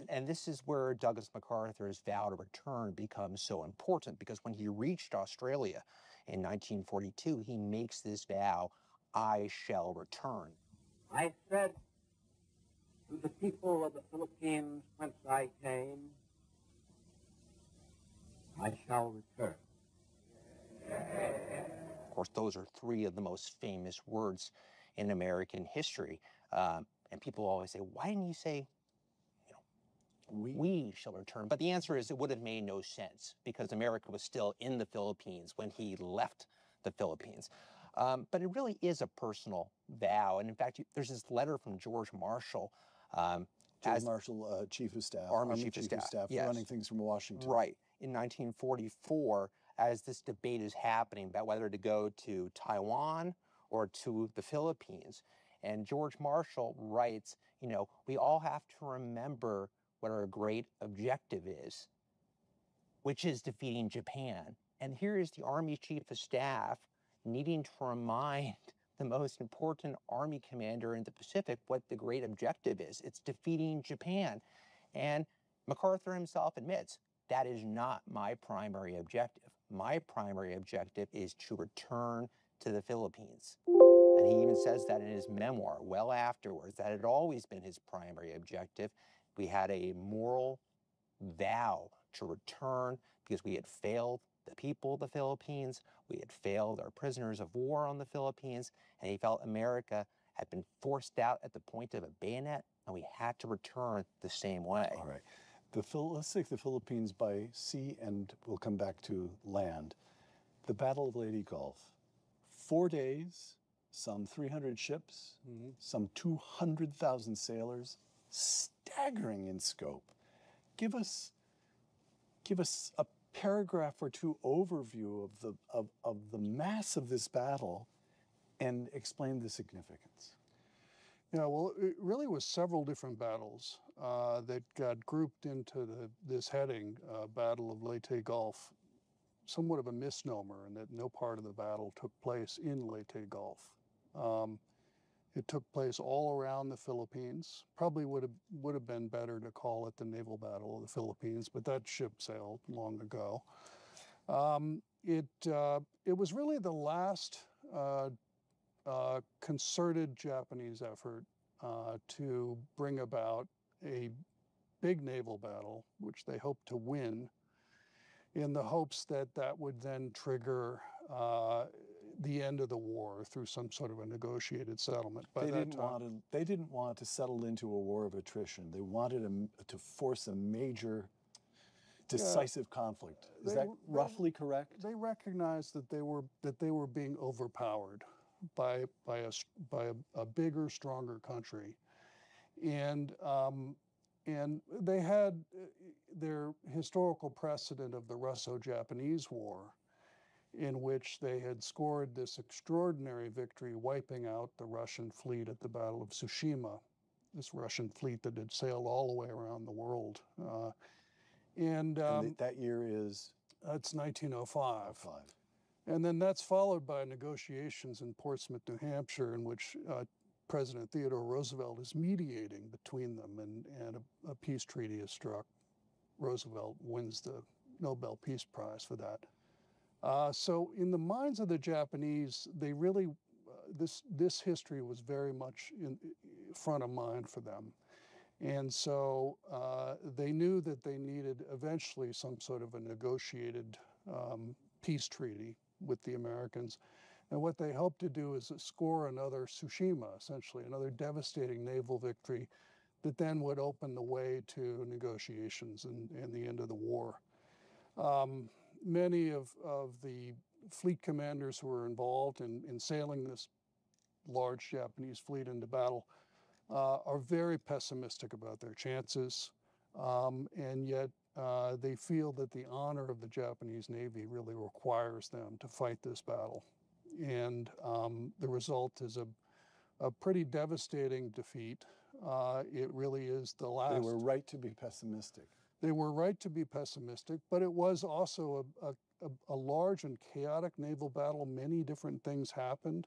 S4: And this is where Douglas MacArthur's vow to return becomes so important, because when he reached Australia in 1942, he makes this vow, I shall return.
S6: I said to the people of the Philippines whence I came, I shall return.
S4: Of course, those are three of the most famous words in American history. And people always say, why didn't you say, we shall return? But the answer is it would have made no sense, because America was still in the Philippines when he left the Philippines. But it really is a personal vow. And in fact, there's this letter from George Marshall.
S2: George Marshall, Chief of Staff,
S4: Army Chief of Staff, yes.
S2: Running things from Washington.
S4: Right. In 1944, as this debate is happening about whether to go to Taiwan or to the Philippines. And George Marshall writes, we all have to remember what our great objective is, which is defeating Japan. And here is the Army Chief of Staff needing to remind the most important Army commander in the Pacific what the great objective is. It's defeating Japan. And MacArthur himself admits, that is not my primary objective. My primary objective is to return to the Philippines. And he even says that in his memoir, well afterwards, that had always been his primary objective. We had a moral vow to return because we had failed the people of the Philippines, we had failed our prisoners of war on the Philippines, and he felt America had been forced out at the point of a bayonet, and we had to return the same way.
S2: All right. Let's take the Philippines by sea, and we'll come back to land. The Battle of Leyte Gulf. 4 days, some 300 ships, some 200,000 sailors, staggering in scope. Give us a paragraph or two overview of the mass of this battle and explain the significance.
S3: Yeah, well, it really was several different battles that got grouped into this heading, Battle of Leyte Gulf. Somewhat of a misnomer in that no part of the battle took place in Leyte Gulf. It took place all around the Philippines. Probably would have been better to call it the Naval Battle of the Philippines, but that ship sailed long ago. It was really the last concerted Japanese effort to bring about a big naval battle, which they hoped to win, in the hopes that that would then trigger the end of the war through some sort of a negotiated settlement.
S2: They didn't want to settle into a war of attrition. They wanted to force a major, decisive conflict. Is that roughly correct?
S3: They recognized that they were being overpowered by a bigger, stronger country, and they had their historical precedent of the Russo-Japanese War, in which they had scored this extraordinary victory, wiping out the Russian fleet at the Battle of Tsushima, this Russian fleet that had sailed all the way around the world. And
S2: that year is?
S3: It's 1905. And then that's followed by negotiations in Portsmouth, New Hampshire, in which President Theodore Roosevelt is mediating between them, and a peace treaty is struck. Roosevelt wins the Nobel Peace Prize for that. So in the minds of the Japanese, they really, this history was very much in front of mind for them. And so they knew that they needed eventually some sort of a negotiated peace treaty with the Americans. And what they hoped to do is score another Tsushima, essentially, another devastating naval victory that then would open the way to negotiations and the end of the war. Many of the fleet commanders who were involved in sailing this large Japanese fleet into battle are very pessimistic about their chances, and yet they feel that the honor of the Japanese Navy really requires them to fight this battle. And the result is a pretty devastating defeat. It really is the last.
S2: They were right to be pessimistic.
S3: They were right to be pessimistic, but it was also a large and chaotic naval battle. Many different things happened.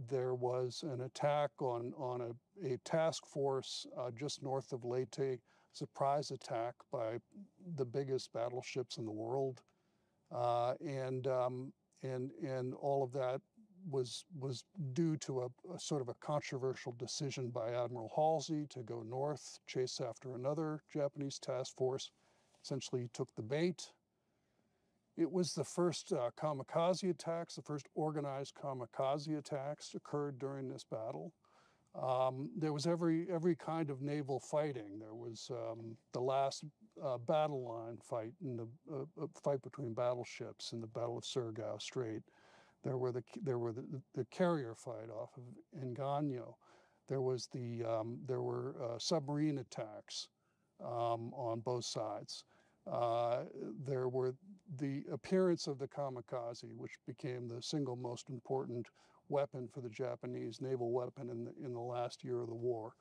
S3: There was an attack on a task force just north of Leyte, surprise attack by the biggest battleships in the world, and all of that was due to a sort of a controversial decision by Admiral Halsey to go north, chase after another Japanese task force. Essentially, he took the bait. It was the first kamikaze attacks, the first organized kamikaze attacks occurred during this battle. There was every kind of naval fighting. There was the last battle line fight, in the fight between battleships in the Battle of Surigao Strait. There were the carrier fight off of Engano. There were submarine attacks on both sides. There were the appearance of the kamikaze, which became the single most important weapon for the Japanese, naval weapon in the last year of the war.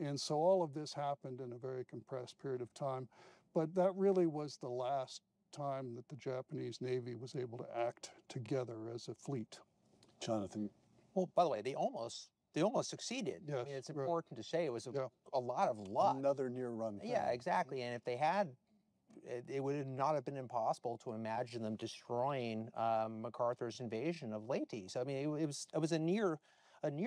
S3: And so all of this happened in a very compressed period of time. But that really was the last time that the Japanese Navy was able to act together as a fleet.
S2: Jonathan?
S4: Well, by the way, they almost succeeded.
S3: Yes,
S4: I mean, it's important to say it was a lot of luck.
S2: Another near-run thing.
S4: Yeah, exactly. And if they had, it would not have been impossible to imagine them destroying MacArthur's invasion of Leyte. So I mean, it was a near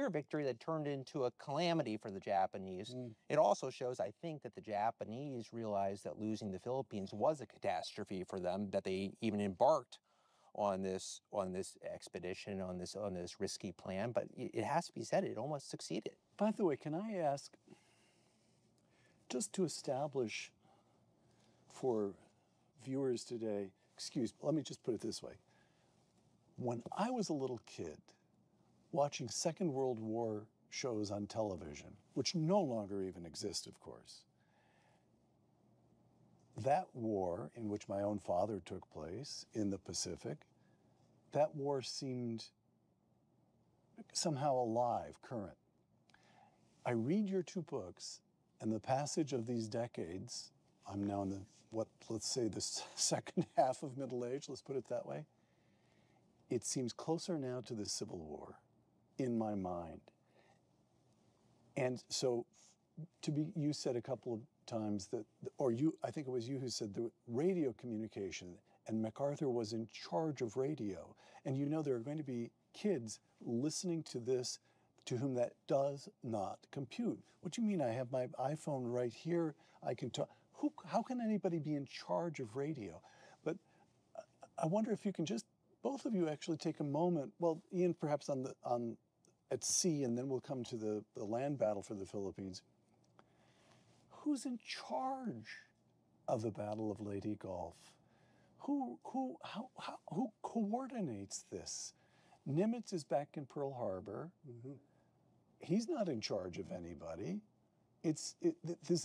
S4: victory that turned into a calamity for the Japanese. It also shows, I think, that the Japanese realized that losing the Philippines was a catastrophe for them, that they even embarked on this expedition, on this risky plan. But it has to be said, it almost succeeded.
S2: By the way, can I ask, just to establish for viewers today, let me just put it this way. When I was a little kid, watching Second World War shows on television, which no longer even exist, of course, that war in which my own father took place in the Pacific, that war seemed somehow alive, current. I read your two books, and the passage of these decades, I'm now in let's say the second half of middle age, let's put it that way, it seems closer now to the Civil War in my mind. And so you said a couple of times that, I think it was you who said the radio communication and MacArthur was in charge of radio. And you know there are going to be kids listening to this to whom that does not compute. What do you mean? I have my iPhone right here. I can talk. How can anybody be in charge of radio? But I wonder if you can just, both of you actually take a moment. Well, Ian, perhaps at sea, and then we'll come to the land battle for the Philippines. Who's in charge of the Battle of Leyte Gulf? Who coordinates this? Nimitz is back in Pearl Harbor. Mm-hmm. He's not in charge of anybody. This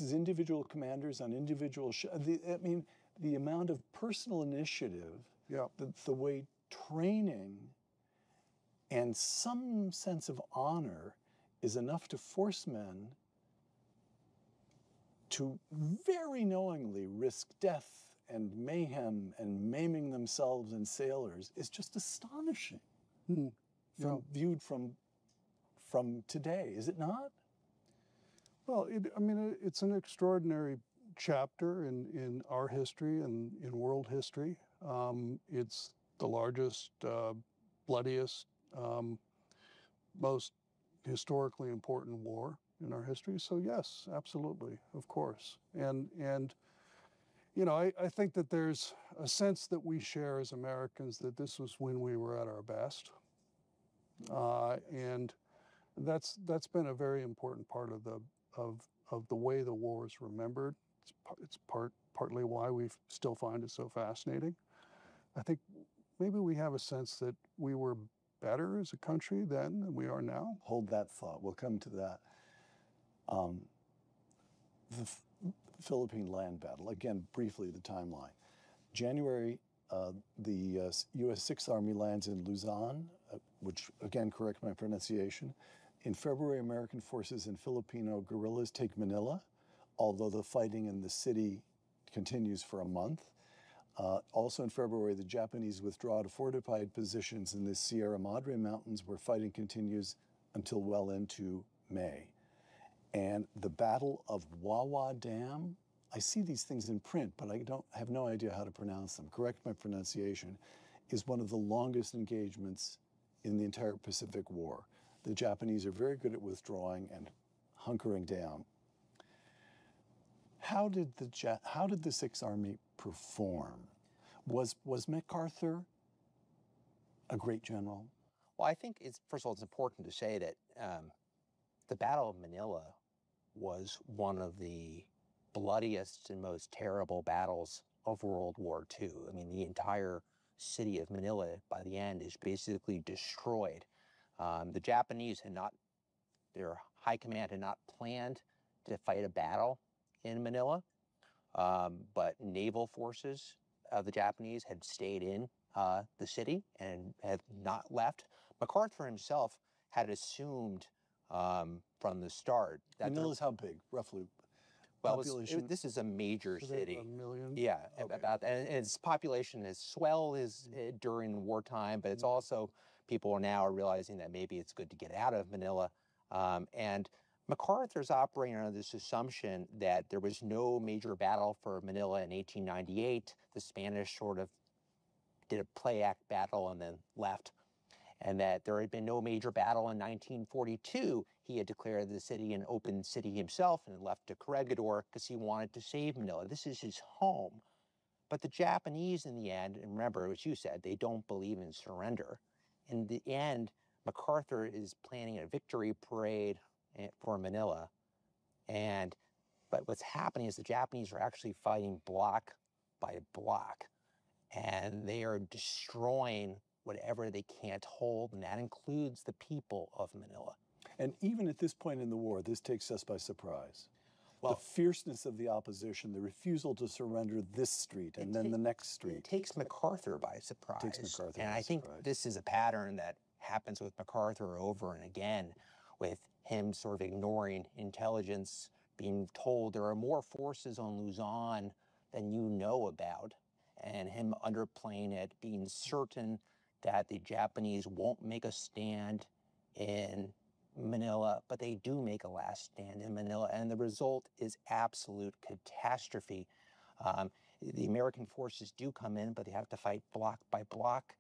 S2: is individual commanders on individual the amount of personal initiative,
S3: yeah,
S2: the way training and some sense of honor is enough to force men to very knowingly risk death and mayhem and maiming themselves and sailors is just astonishing.
S3: Yeah.
S2: Viewed from today, is it not?
S3: Well, it's an extraordinary chapter in our history and in world history. It's the largest, bloodiest, most historically important war in our history. So yes, absolutely, of course. And I think that there's a sense that we share as Americans that this was when we were at our best. And that's been a very important part of the way the war is remembered. It's partly why we still find it so fascinating. I think maybe we have a sense that we were better as a country then than we are now.
S2: Hold that thought. We'll come to that. The Philippine land battle, again, briefly the timeline. January, the U.S. 6th Army lands in Luzon, which, again, correct my pronunciation. In February, American forces and Filipino guerrillas take Manila, although the fighting in the city continues for a month. Also in February, the Japanese withdraw to fortified positions in the Sierra Madre Mountains, where fighting continues until well into May. And the Battle of Wawa Dam, I see these things in print, but I have no idea how to pronounce them. Correct my pronunciation, is one of the longest engagements in the entire Pacific War. The Japanese are very good at withdrawing and hunkering down. How did the Sixth Army perform? Was MacArthur a great general?
S4: Well, I think first of all, it's important to say that the Battle of Manila was one of the bloodiest and most terrible battles of World War II. I mean, the entire city of Manila by the end is basically destroyed. The Japanese their high command had not planned to fight a battle in Manila, but naval forces of the Japanese had stayed in the city and had not left. MacArthur himself had assumed from the start that
S2: Manila's how big, roughly?
S4: Well,
S2: population?
S4: This is a major city.
S3: A million?
S4: Yeah,
S3: Okay.
S4: about that. And its population is during wartime, but it's also, people are now realizing that maybe it's good to get out of Manila. And MacArthur's operating under this assumption that there was no major battle for Manila in 1898. The Spanish sort of did a play act battle and then left. And that there had been no major battle in 1942. He had declared the city an open city himself and left to Corregidor because he wanted to save Manila. This is his home. But the Japanese in the end, and remember, as you said, they don't believe in surrender. In the end, MacArthur is planning a victory parade for Manila. But what's happening is the Japanese are actually fighting block by block. And they are destroying whatever they can't hold, and that includes the people of Manila.
S2: And even at this point in the war, this takes us by surprise.
S4: Well,
S2: the fierceness of the opposition, the refusal to surrender this street and then the next street.
S4: It takes MacArthur by surprise.
S2: And
S4: I think this is a pattern that happens with MacArthur over and again, with him sort of ignoring intelligence, being told there are more forces on Luzon than you know about, and him underplaying it, being certain that the Japanese won't make a stand in Manila, but they do make a last stand in Manila, and the result is absolute catastrophe. The American forces do come in, but they have to fight block by block,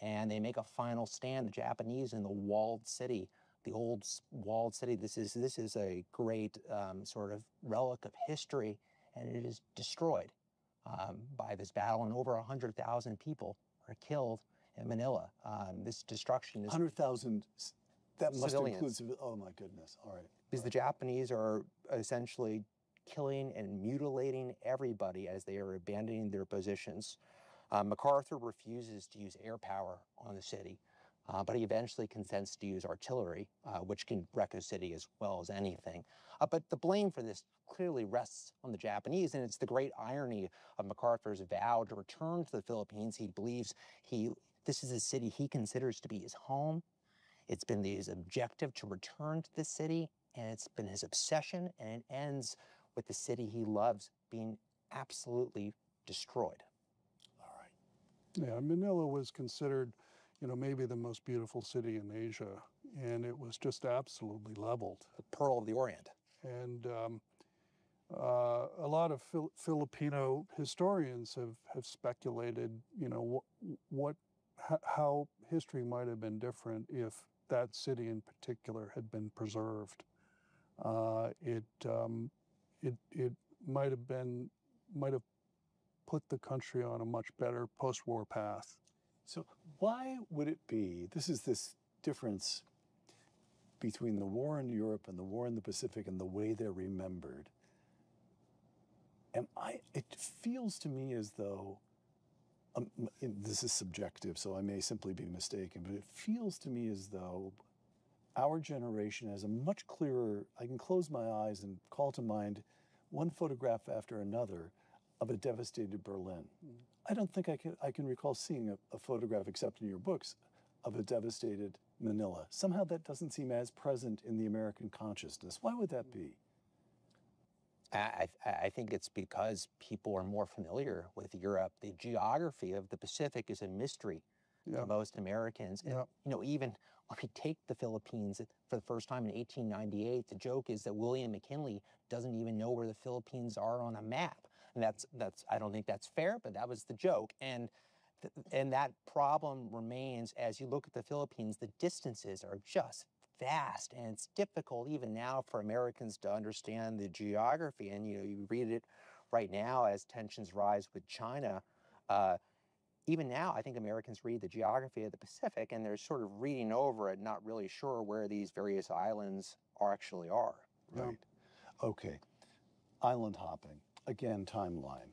S4: and they make a final stand. The Japanese in the walled city, the old walled city. This is a great sort of relic of history, and it is destroyed by this battle, and over 100,000 people are killed in Manila. This destruction is
S2: 100,000. That must
S4: civilians.
S2: include. Oh my goodness! All right.
S4: Because the Japanese are essentially killing and mutilating everybody as they are abandoning their positions. MacArthur refuses to use air power on the city, but he eventually consents to use artillery, which can wreck a city as well as anything. But the blame for this clearly rests on the Japanese, and it's the great irony of MacArthur's vow to return to the Philippines. He believes this is a city he considers to be his home. It's been his objective to return to the city, and it's been his obsession, and it ends with the city he loves being absolutely destroyed.
S2: All right.
S3: Yeah, Manila was considered, maybe the most beautiful city in Asia, and it was just absolutely leveled.
S4: The Pearl of the Orient.
S3: And a lot of Filipino historians have speculated, how history might have been different if that city in particular had been preserved. It might have put the country on a much better post-war path.
S2: So why would it be, this is this difference between the war in Europe and the war in the Pacific and the way they're remembered. And it feels to me as though, this is subjective, so I may simply be mistaken, but it feels to me as though our generation has a much clearer, I can close my eyes and call to mind one photograph after another of a devastated Berlin. I don't think I can recall seeing a photograph, except in your books, of a devastated Manila. Somehow that doesn't seem as present in the American consciousness. Why would that be?
S4: I think it's because people are more familiar with Europe. The geography of the Pacific is a mystery to most Americans. And, even when we take the Philippines for the first time in 1898, the joke is that William McKinley doesn't even know where the Philippines are on a map. And that's I don't think that's fair, but that was the joke. And that problem remains as you look at the Philippines. The distances are just vast, and it's difficult even now for Americans to understand the geography. And you read it right now as tensions rise with China. Even now, I think Americans read the geography of the Pacific, and they're sort of reading over it, not really sure where these various islands actually are.
S2: Right. Okay. Island hopping. Again, timeline.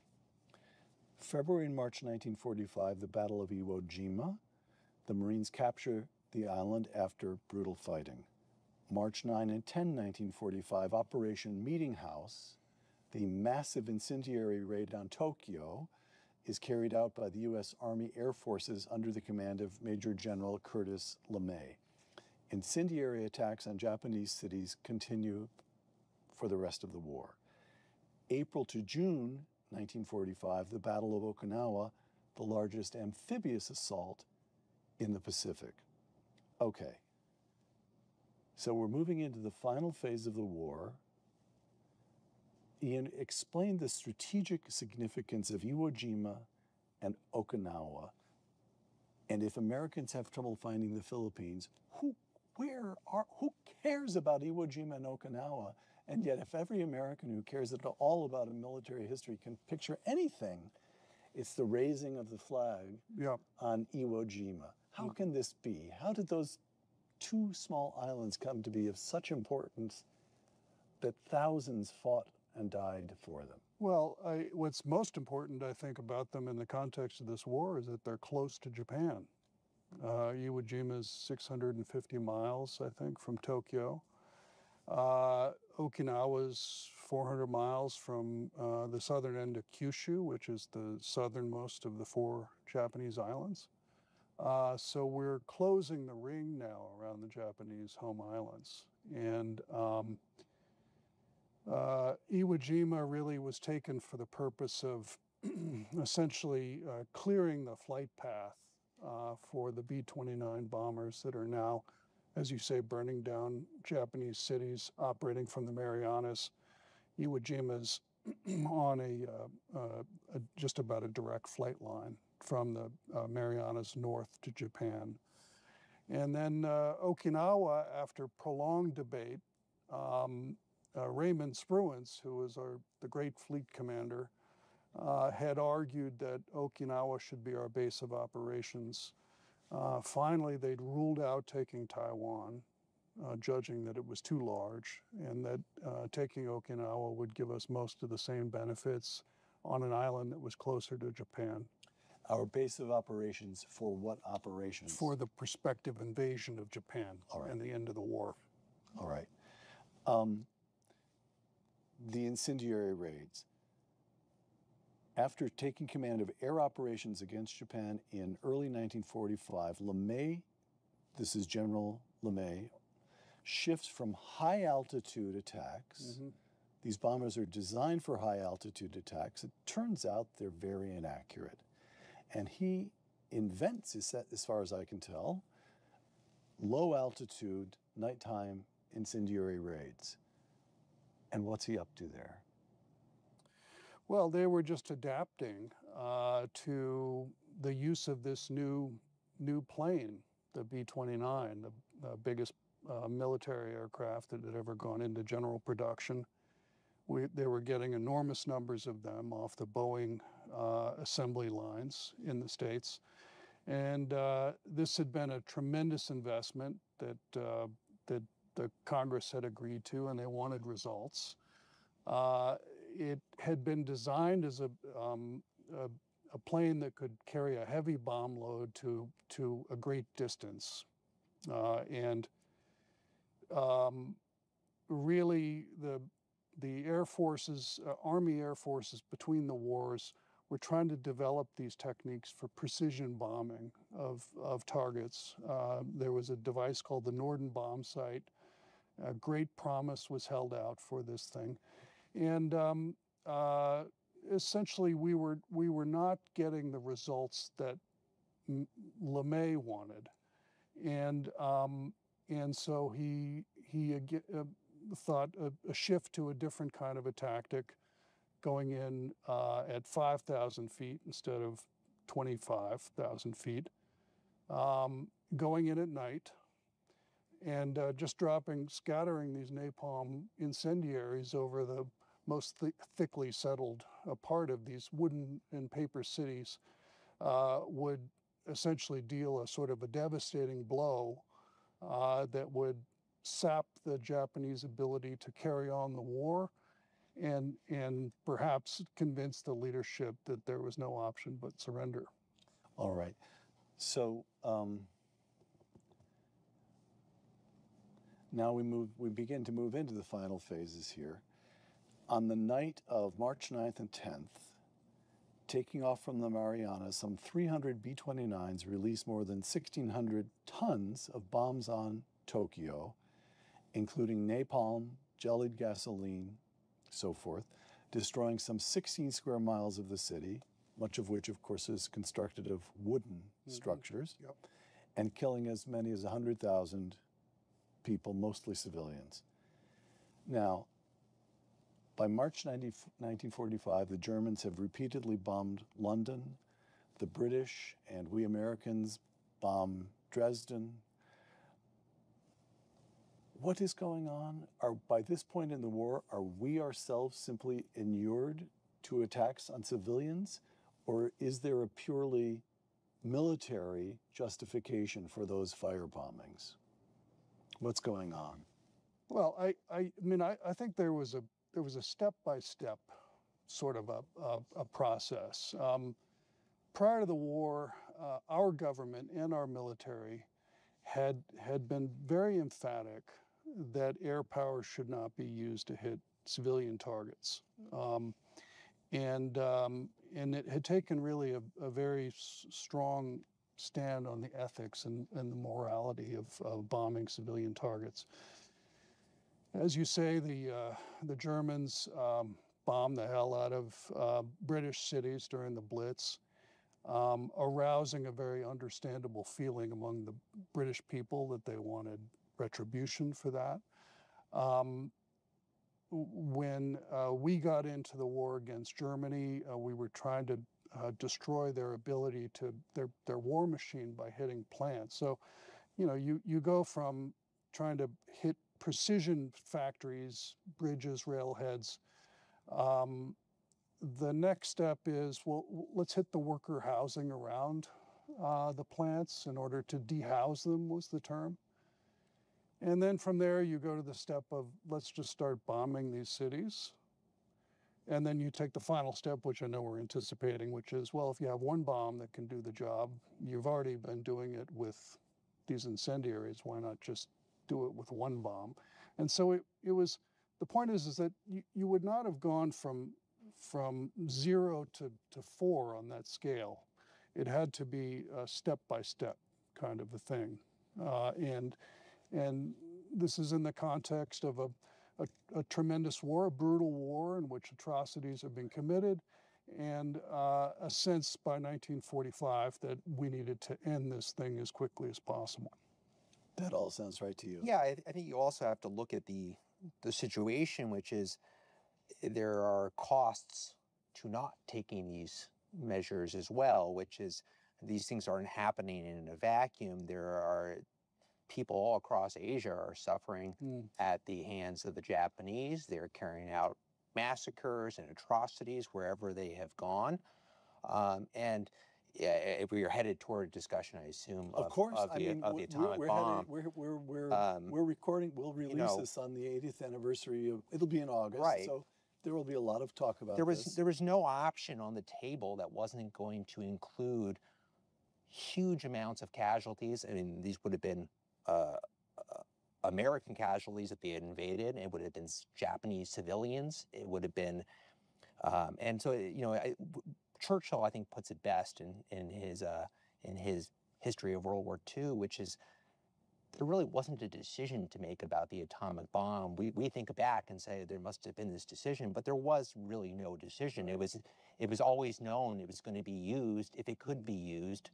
S2: February and March 1945, the Battle of Iwo Jima. The Marines capture the island after brutal fighting. March 9 and 10, 1945, Operation Meeting House. The massive incendiary raid on Tokyo is carried out by the U.S. Army Air Forces under the command of Major General Curtis LeMay. Incendiary attacks on Japanese cities continue for the rest of the war. April to June 1945, the Battle of Okinawa, the largest amphibious assault in the Pacific. Okay, so we're moving into the final phase of the war. Ian, explain the strategic significance of Iwo Jima and Okinawa. And if Americans have trouble finding the Philippines, who cares about Iwo Jima and Okinawa? And yet, if every American who cares at all about a military history can picture anything, it's the raising of the flag on Iwo Jima. How can this be? How did those two small islands come to be of such importance that thousands fought and died for them?
S3: Well, what's most important, I think, about them in the context of this war is that they're close to Japan. Iwo Jima is 650 miles, I think, from Tokyo. Okinawa's 400 miles from the southern end of Kyushu, which is the southernmost of the 4 Japanese islands. So we're closing the ring now around the Japanese home islands. And Iwo Jima really was taken for the purpose of essentially clearing the flight path for the B-29 bombers that are now, as you say, burning down Japanese cities, operating from the Marianas. Iwo Jima's on just about a direct flight line from the Marianas north to Japan. And then Okinawa, after prolonged debate, Raymond Spruance, who was the great fleet commander, had argued that Okinawa should be our base of operations. Finally, they'd ruled out taking Taiwan, judging that it was too large, and that taking Okinawa would give us most of the same benefits on an island that was closer to Japan.
S2: Our base of operations for what operations?
S3: For the prospective invasion of Japan and the end of the war.
S2: All right. The incendiary raids. After taking command of air operations against Japan in early 1945, LeMay, this is General LeMay, shifts from high altitude attacks. Mm-hmm. These bombers are designed for high altitude attacks. It turns out they're very inaccurate. And he invents, as far as I can tell, low altitude, nighttime incendiary raids. And what's he up to there?
S3: Well, they were just adapting to the use of this new plane, the B-29, the biggest military aircraft that had ever gone into general production. They were getting enormous numbers of them off the Boeing assembly lines in the States. And this had been a tremendous investment that the Congress had agreed to, and they wanted results. It had been designed as a plane that could carry a heavy bomb load to a great distance. Really, the Air Forces, Army Air Forces between the wars were trying to develop these techniques for precision bombing of targets. There was a device called the Norden bomb sight. A great promise was held out for this thing. And essentially, we were not getting the results that LeMay wanted, and so he thought a shift to a different kind of a tactic, going in at 5,000 feet instead of 25,000 feet, going in at night, and just scattering these napalm incendiaries over the most thickly settled part of these wooden and paper cities would essentially deal a sort of a devastating blow that would sap the Japanese ability to carry on the war and perhaps convince the leadership that there was no option but surrender.
S2: All right. So now we begin to move into the final phases here. On the night of March 9th and 10th, taking off from the Marianas, some 300 B-29s released more than 1,600 tons of bombs on Tokyo, including napalm, jellied gasoline, so forth, destroying some 16 square miles of the city, much of which, of course, is constructed of wooden structures, and killing as many as 100,000 people, mostly civilians. Now, by March 1945, the Germans have repeatedly bombed London. The British and we Americans bomb Dresden. What is going on? By this point in the war, are we ourselves simply inured to attacks on civilians? Or is there a purely military justification for those fire bombings? What's going on?
S3: Well, I mean, I think there was a step-by-step sort of a process. Prior to the war, our government and our military had been very emphatic that air power should not be used to hit civilian targets. And it had taken really a very strong stand on the ethics and the morality of bombing civilian targets. As you say, the Germans bombed the hell out of British cities during the Blitz, arousing a very understandable feeling among the British people that they wanted retribution for that. when we got into the war against Germany, we were trying to destroy their ability to their war machine by hitting plants. So, you go from trying to hit precision factories, bridges, railheads. The next step is, well, let's hit the worker housing around the plants in order to dehouse them, was the term. And then from there, you go to the step of, let's just start bombing these cities. And then you take the final step, which I know we're anticipating, which is, well, if you have one bomb that can do the job, you've already been doing it with these incendiaries. Why not just do it with one bomb? And so it was, the point is that you would not have gone from 0 to 4 on that scale. It had to be a step-by-step kind of a thing. And this is in the context of a tremendous war, a brutal war in which atrocities have been committed, and a sense by 1945 that we needed to end this thing as quickly as possible.
S2: That all sounds right to you.
S4: Yeah, I think you also have to look at the situation, which is there are costs to not taking these measures as well, which is these things aren't happening in a vacuum. There are people all across Asia are suffering at the hands of the Japanese. They're carrying out massacres and atrocities wherever they have gone. And if we are headed toward a discussion, I assume,
S2: of the
S4: atomic bomb.
S2: We're recording, we'll release this on the 80th anniversary of, it'll be in August.
S4: Right.
S2: So there will be a lot of talk about this.
S4: There was no option on the table that wasn't going to include huge amounts of casualties. I mean, these would have been American casualties if they had invaded. It would have been Japanese civilians. It would have been, and so Churchill, I think, puts it best in his history of World War II, which is there really wasn't a decision to make about the atomic bomb. We think back and say there must have been this decision, but there was really no decision. It was always known it was going to be used if it could be used,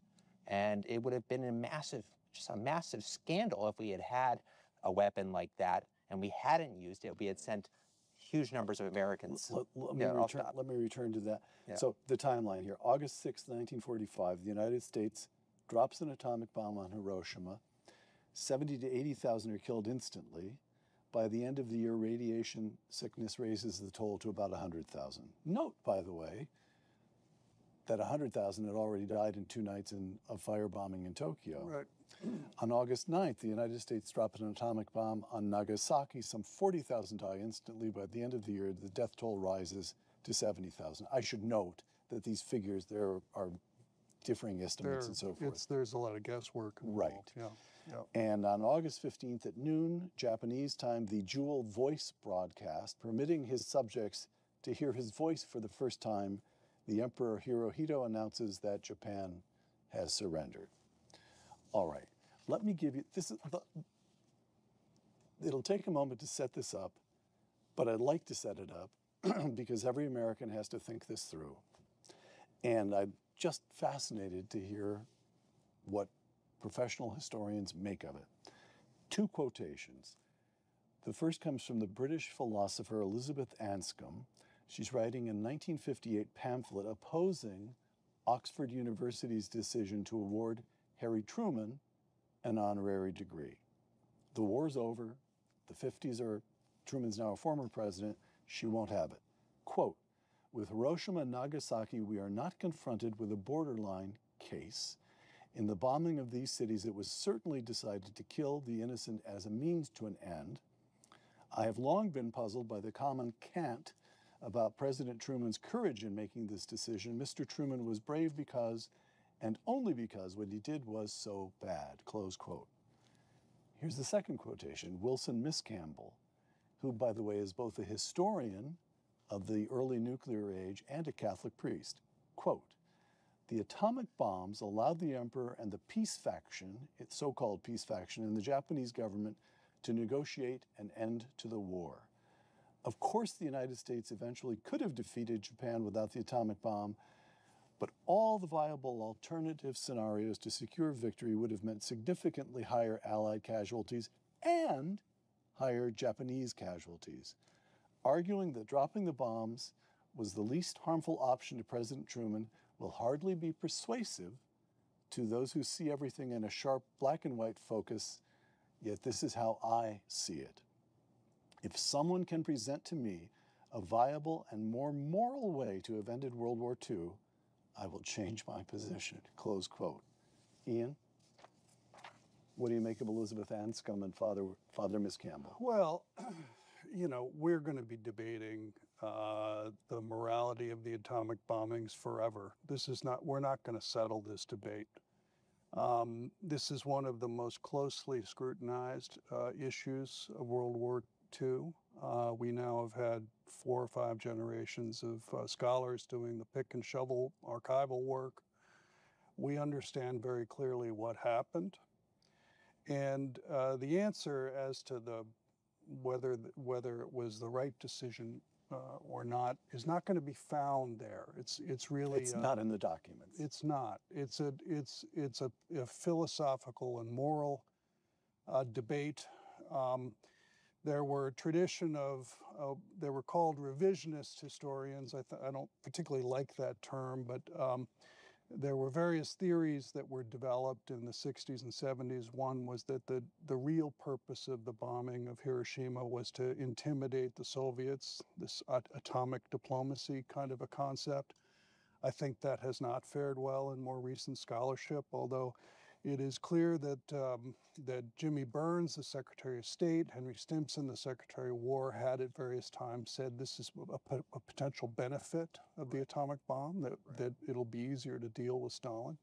S4: and it would have been a massive scandal if we had had a weapon like that and we hadn't used it. We had sent huge numbers of Americans.
S2: Let me return to that.
S4: Yeah.
S2: So the timeline here, August 6, 1945, the United States drops an atomic bomb on Hiroshima. 70 to 80,000 are killed instantly. By the end of the year, radiation sickness raises the toll to about 100,000. Note, by the way, that 100,000 had already died in 2 nights of firebombing in Tokyo.
S3: Right.
S2: On August 9th, the United States dropped an atomic bomb on Nagasaki. Some 40,000 die instantly. By the end of the year, the death toll rises to 70,000. I should note that these figures, there are differing estimates and so forth.
S3: There's a lot of guesswork involved.
S2: Right.
S3: Yeah.
S2: And on August 15th at noon, Japanese time, the Jewel Voice broadcast, permitting his subjects to hear his voice for the first time, the Emperor Hirohito announces that Japan has surrendered. All right, let me give you, it'll take a moment to set this up, but I'd like to set it up because every American has to think this through. And I'm just fascinated to hear what professional historians make of it. 2 quotations. The first comes from the British philosopher Elizabeth Anscombe. She's writing a 1958 pamphlet opposing Oxford University's decision to award Harry Truman an honorary degree. The war's over. The 50s are, Truman's now a former president. She won't have it. Quote, with Hiroshima and Nagasaki, we are not confronted with a borderline case. In the bombing of these cities, it was certainly decided to kill the innocent as a means to an end. I have long been puzzled by the common cant about President Truman's courage in making this decision. Mr. Truman was brave because, and only because, what he did was so bad, close quote. Here's the second quotation, Wilson Miss Campbell, who, by the way, is both a historian of the early nuclear age and a Catholic priest. Quote, the atomic bombs allowed the emperor and the peace faction, its so-called peace faction, in the Japanese government to negotiate an end to the war. Of course, the United States eventually could have defeated Japan without the atomic bomb, but all the viable alternative scenarios to secure victory would have meant significantly higher Allied casualties and higher Japanese casualties. Arguing that dropping the bombs was the least harmful option to President Truman will hardly be persuasive to those who see everything in a sharp black and white focus, yet this is how I see it. If someone can present to me a viable and more moral way to have ended World War II, I will change my position, close quote. Ian, what do you make of Elizabeth Anscombe and Father Miss Campbell?
S3: Well, you know, we're going to be debating the morality of the atomic bombings forever. We're not going to settle this debate. This is one of the most closely scrutinized issues of World War II. We now have had 4 or 5 generations of scholars doing the pick and shovel archival work. We understand very clearly what happened. And the answer as to whether it was the right decision or not is not going to be found there. It's really
S2: not in the documents.
S3: It's not. It's a philosophical and moral debate. There were they were called revisionist historians. I don't particularly like that term, but there were various theories that were developed in the 60s and 70s. One was that the real purpose of the bombing of Hiroshima was to intimidate the Soviets, this atomic diplomacy kind of a concept. I think that has not fared well in more recent scholarship, although it is clear that Jimmy Burns, the Secretary of State, Henry Stimson, the Secretary of War, had at various times said this is a potential benefit of the atomic bomb, that it'll be easier to deal with Stalin.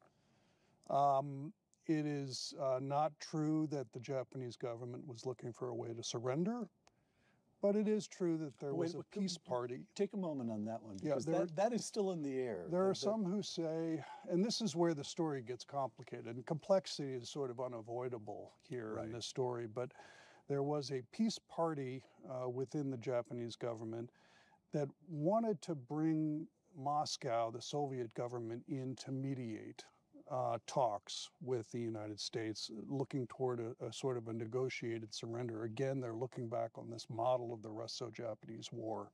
S3: It is not true that the Japanese government was looking for a way to surrender, but it is true that there was a peace party.
S2: Take a moment on that one, because that is still in the air.
S3: There are some who say, and this is where the story gets complicated, and complexity is sort of unavoidable here in this story, but there was a peace party within the Japanese government that wanted to bring Moscow, the Soviet government, in to mediate talks with the United States, looking toward a sort of a negotiated surrender. Again, they're looking back on this model of the Russo-Japanese War.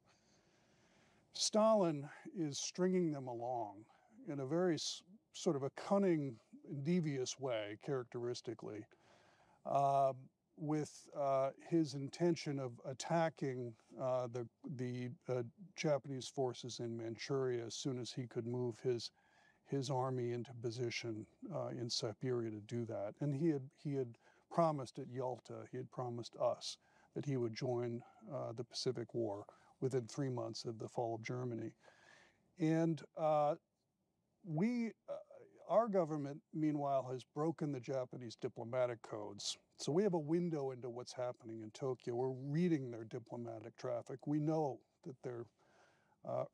S3: Stalin is stringing them along in a very sort of a cunning, devious way, characteristically, with his intention of attacking the Japanese forces in Manchuria as soon as he could move his army into position in Siberia to do that. And he had promised at Yalta, he had promised us that he would join the Pacific War within 3 months of the fall of Germany. And our government, meanwhile, has broken the Japanese diplomatic codes. So we have a window into what's happening in Tokyo. We're reading their diplomatic traffic. We know that they're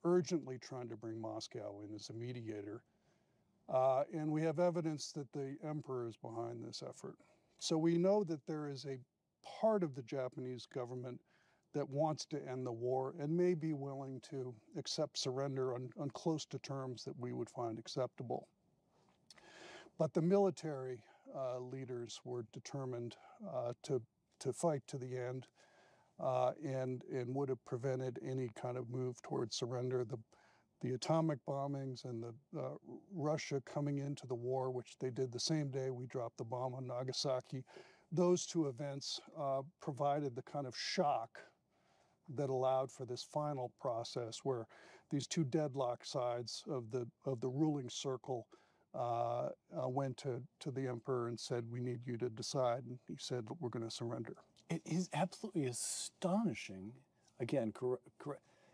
S3: urgently trying to bring Moscow in as a mediator. And we have evidence that the emperor is behind this effort. So we know that there is a part of the Japanese government that wants to end the war and may be willing to accept surrender on close to terms that we would find acceptable. But the military leaders were determined to fight to the end and would have prevented any kind of move towards surrender. The atomic bombings and the Russia coming into the war, which they did the same day we dropped the bomb on Nagasaki, those 2 events provided the kind of shock that allowed for this final process where these 2 deadlock sides of the ruling circle went to the emperor and said, we need you to decide. And he said, we're going to surrender.
S2: It is absolutely astonishing. Again,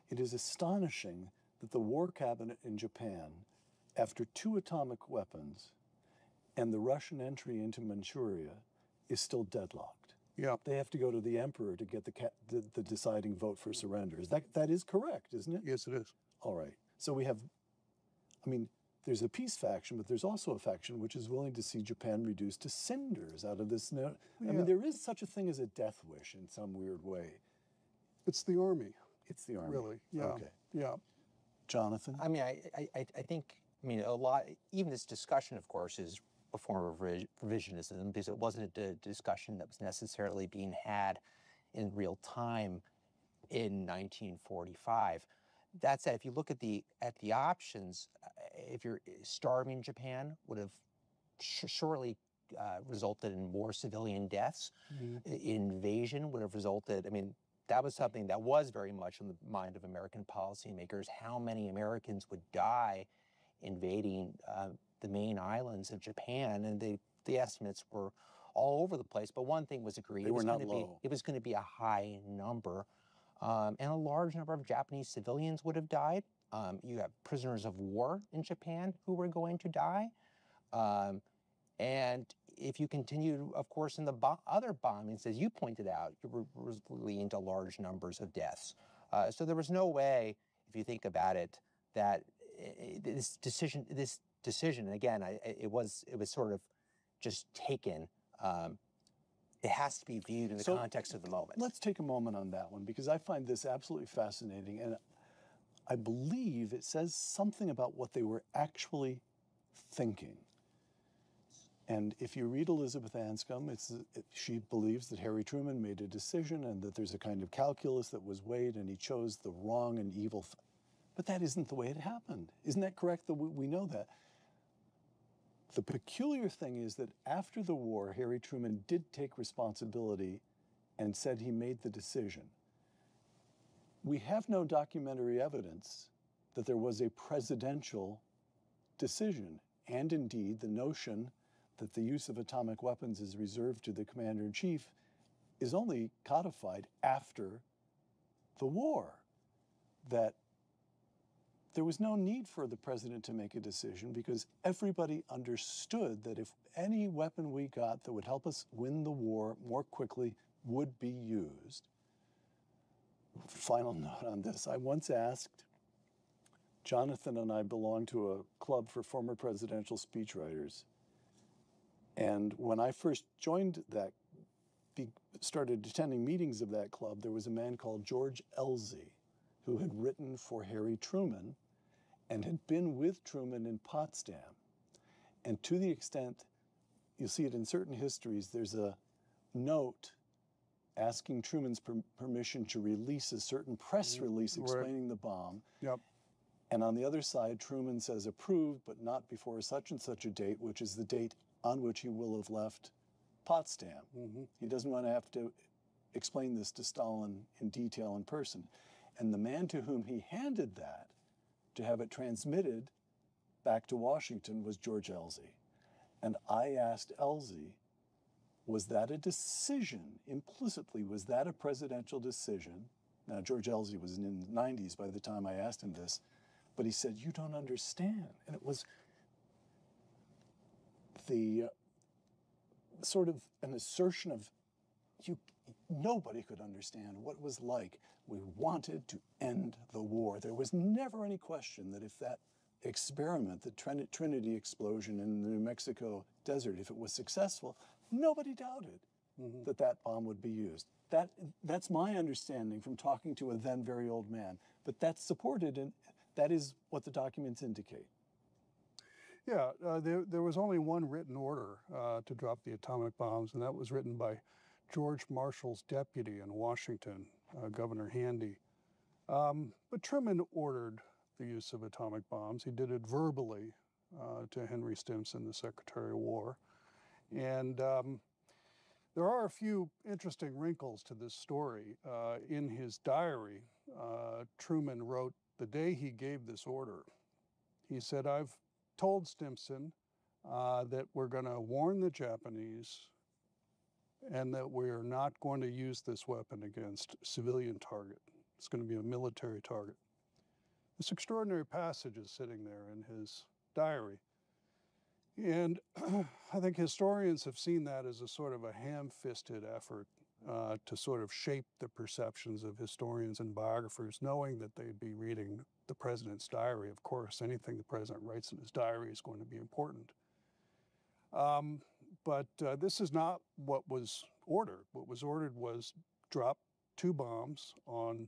S2: it is astonishing that the war cabinet in Japan, after 2 atomic weapons and the Russian entry into Manchuria, is still deadlocked.
S3: Yeah.
S2: They have to go to the emperor to get the deciding vote for surrender. That is correct, isn't it?
S3: Yes, it is.
S2: All right. So we have, there's a peace faction, but there's also a faction which is willing to see Japan reduced to cinders out of this. There is such a thing as a death wish in some weird way.
S3: It's the army.
S2: It's the army.
S3: Really, yeah.
S2: Okay.
S3: Yeah.
S2: Jonathan?
S4: I think a lot, even this discussion, of course, is a form of revisionism because it wasn't a discussion that was necessarily being had in real time. in 1945. That said, if you look at the options, if you're starving Japan, would have surely resulted in more civilian deaths. Invasion would have resulted, I mean, that was something that was very much on the mind of American policymakers, how many Americans would die invading the main islands of Japan, and the estimates were all over the place. But one thing was agreed: it was going to be a high number, and a large number of Japanese civilians would have died. You have prisoners of war in Japan who were going to die, and if you continue, of course, in the other bombings, as you pointed out, you were leading to large numbers of deaths. So there was no way, if you think about it, that this decision, and again, it was sort of just taken. It has to be viewed in the context of the moment.
S2: Let's take a moment on that one, because I find this absolutely fascinating, and I believe it says something about what they were actually thinking. And if you read Elizabeth Anscombe, she believes that Harry Truman made a decision and that there's a kind of calculus that was weighed and he chose the wrong and evil. But that isn't the way it happened. Isn't that correct? We know that. The peculiar thing is that after the war, Harry Truman did take responsibility and said he made the decision. We have no documentary evidence that there was a presidential decision. And indeed, the notion that the use of atomic weapons is reserved to the commander-in-chief is only codified after the war. That there was no need for the president to make a decision because everybody understood that if any weapon we got that would help us win the war more quickly would be used. Final note on this. I once asked, Jonathan and I belong to a club for former presidential speechwriters. And when I first joined that, started attending meetings of that club, there was a man called George Elzey who had written for Harry Truman and had been with Truman in Potsdam. And to the extent, you'll see it in certain histories, there's a note asking Truman's permission to release a certain press release explaining the bomb.
S3: Yep.
S2: And on the other side, Truman says approved, but not before such and such a date, which is the date on which he will have left Potsdam. He doesn't want to have to explain this to Stalin in detail in person. And the man to whom he handed that to have it transmitted back to Washington was George Elzey. And I asked Elzey, was that a decision? Implicitly, was that a presidential decision? Now, George Elzey was in the 90s by the time I asked him this, but he said, you don't understand. And it was the sort of an assertion of nobody could understand what it was like. We wanted to end the war. There was never any question that if that experiment, the Trinity explosion in the New Mexico desert, if it was successful, nobody doubted that that bomb would be used. That's my understanding from talking to a then very old man. But that's supported, and that is what the documents indicate.
S3: Yeah, there was only one written order to drop the atomic bombs, and that was written by George Marshall's deputy in Washington, Governor Handy. But Truman ordered the use of atomic bombs. He did it verbally to Henry Stimson, the Secretary of War. And there are a few interesting wrinkles to this story. In his diary, Truman wrote the day he gave this order. He said, I've told Stimson that we're going to warn the Japanese and that we're not going to use this weapon against a civilian target. It's going to be a military target. This extraordinary passage is sitting there in his diary. And I think historians have seen that as a sort of a ham-fisted effort to sort of shape the perceptions of historians and biographers, knowing that they'd be reading the president's diary. Of course, anything the president writes in his diary is going to be important. But this is not what was ordered. What was ordered was drop 2 bombs on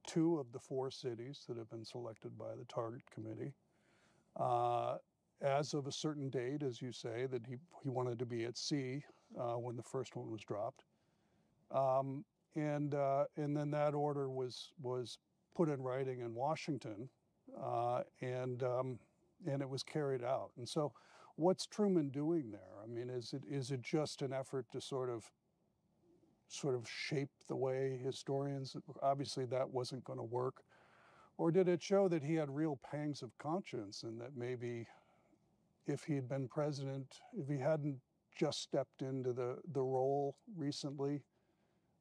S3: 2 of the 4 cities that have been selected by the Target Committee. As of a certain date, as you say, that he wanted to be at sea when the first one was dropped. and then that order was put in writing in Washington, and it was carried out. And so, what's Truman doing there? I mean, is it just an effort to sort of shape the way historians? Obviously, that wasn't going to work. Or did it show that he had real pangs of conscience, and that maybe if he'd been president, if he hadn't just stepped into the role recently,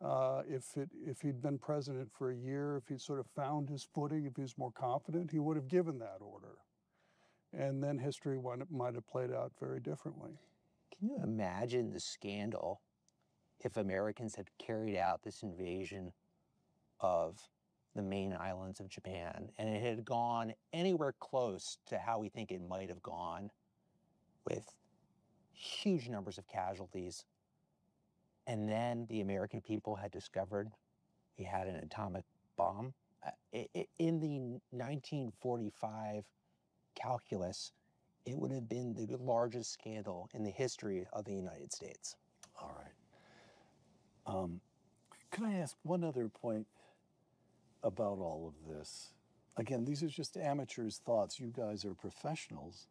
S3: if he'd been president for a year, if he'd sort of found his footing, if he was more confident, he would have given that order. And then history might have played out very differently.
S4: Can you imagine the scandal if Americans had carried out this invasion of the main islands of Japan, and it had gone anywhere close to how we think it might have gone, with huge numbers of casualties, and then the American people had discovered we had an atomic bomb? In the 1945 calculus, it would have been the largest scandal in the history of the United States.
S2: All right. Can I ask one other point about all of this? Again, these are just amateurs' thoughts. You guys are professionals.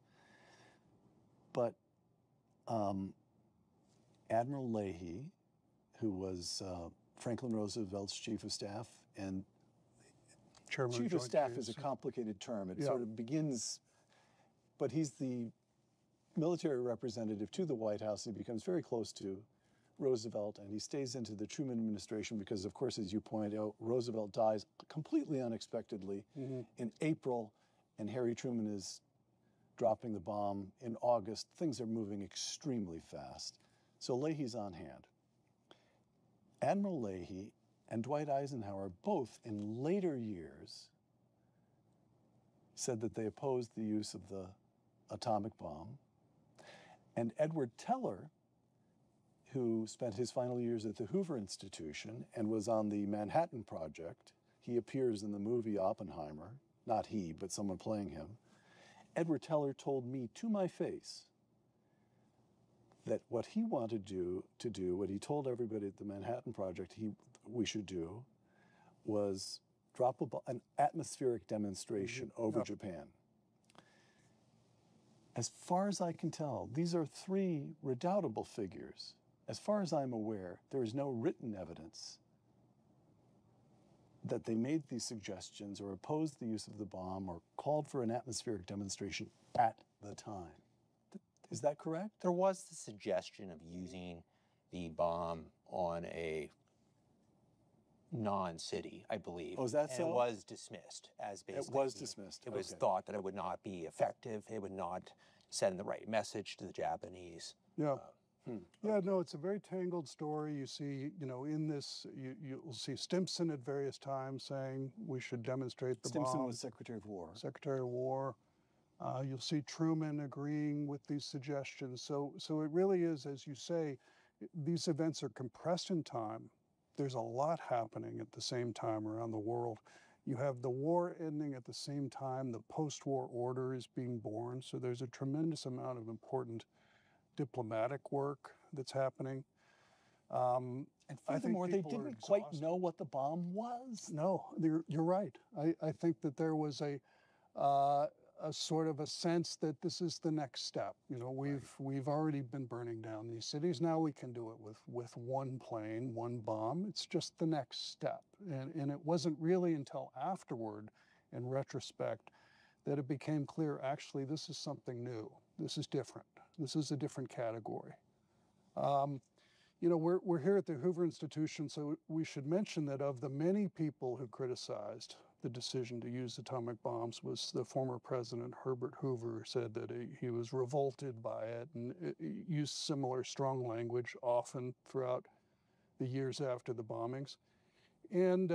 S2: But Admiral Leahy, who was Franklin Roosevelt's chief of staff, and
S3: Chairman
S2: chief of staff is a complicated term. It sort of begins, but he's the military representative to the White House, and he becomes very close to Roosevelt, and he stays into the Truman administration because, of course, as you point out, Roosevelt dies completely unexpectedly in April, and Harry Truman is dropping the bomb in August. Things are moving extremely fast. So Leahy's on hand. Admiral Leahy and Dwight Eisenhower both, in later years, said that they opposed the use of the atomic bomb. And Edward Teller, who spent his final years at the Hoover Institution and was on the Manhattan Project, he appears in the movie Oppenheimer, not he, but someone playing him. Edward Teller told me to my face that what he wanted to do, what he told everybody at the Manhattan Project we should do, was drop an atmospheric demonstration over Japan. As far as I can tell, these are three redoubtable figures. As far as I'm aware, there is no written evidence that they made these suggestions or opposed the use of the bomb or called for an atmospheric demonstration at the time. Is that correct?
S4: There was the suggestion of using the bomb on a non-city, I believe.
S2: Oh, is that so?
S4: It was dismissed as basically.
S2: It was dismissed.
S4: It was thought that it would not be effective. It would not send the right message to the Japanese.
S3: Yeah. Yeah, no, it's a very tangled story. You see, in this, you'll see Stimson at various times saying we should demonstrate the bomb.
S2: Stimson was Secretary of War.
S3: Secretary of War. You'll see Truman agreeing with these suggestions. So it really is, as you say, these events are compressed in time. There's a lot happening at the same time around the world. You have the war ending at the same time. The post-war order is being born. So there's a tremendous amount of important diplomatic work that's happening.
S2: And furthermore, they didn't quite know what the bomb was.
S3: No, you're right. I think that there was a sort of a sense that this is the next step. We've already been burning down these cities. Now we can do it with one plane, one bomb. It's just the next step. And it wasn't really until afterward, in retrospect, that it became clear, actually, this is something new. This is different. This is a different category. We're here at the Hoover Institution, so we should mention that of the many people who criticized the decision to use atomic bombs was the former president, Herbert Hoover, said that he was revolted by it and used similar strong language often throughout the years after the bombings. And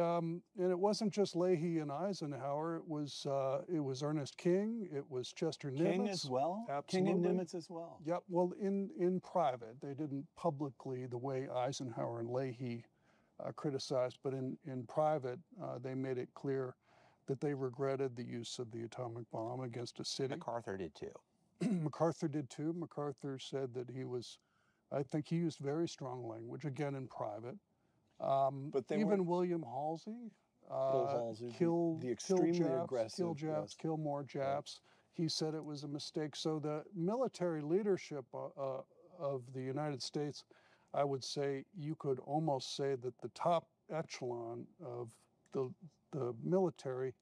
S3: it wasn't just Leahy and Eisenhower. It was Ernest King. It was Chester Nimitz.
S2: King as well?
S3: Absolutely.
S2: King and Nimitz as well.
S3: Yep. Well, in private, they didn't publicly the way Eisenhower and Leahy criticized, but in private, they made it clear that they regretted the use of the atomic bomb against a city.
S4: MacArthur did too.
S3: MacArthur did too. MacArthur said that I think he used very strong language, again in private,
S2: But they
S3: even William Halsey, kill
S2: the extremely
S3: Japs,
S2: aggressive,
S3: kill Japs,
S2: yes.
S3: kill more Japs. Right. He said it was a mistake. So the military leadership of the United States, I would say you could almost say that the top echelon of the military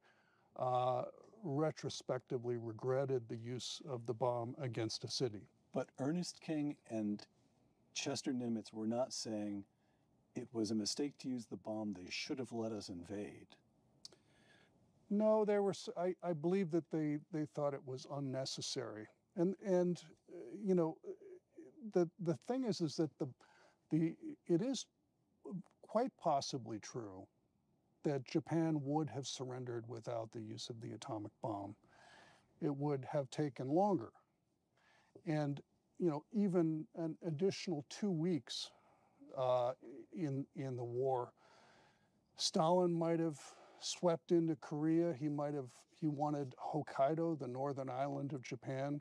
S3: retrospectively regretted the use of the bomb against a city.
S2: But Ernest King and Chester Nimitz were not saying it was a mistake to use the bomb. They should have let us invade.
S3: No, they were. I believe that they thought it was unnecessary. And you know, the thing is that it is quite possibly true that Japan would have surrendered without the use of the atomic bomb. It would have taken longer. And, you know, even an additional 2 weeks in the war, Stalin might have swept into Korea. He wanted Hokkaido, the northern island of Japan.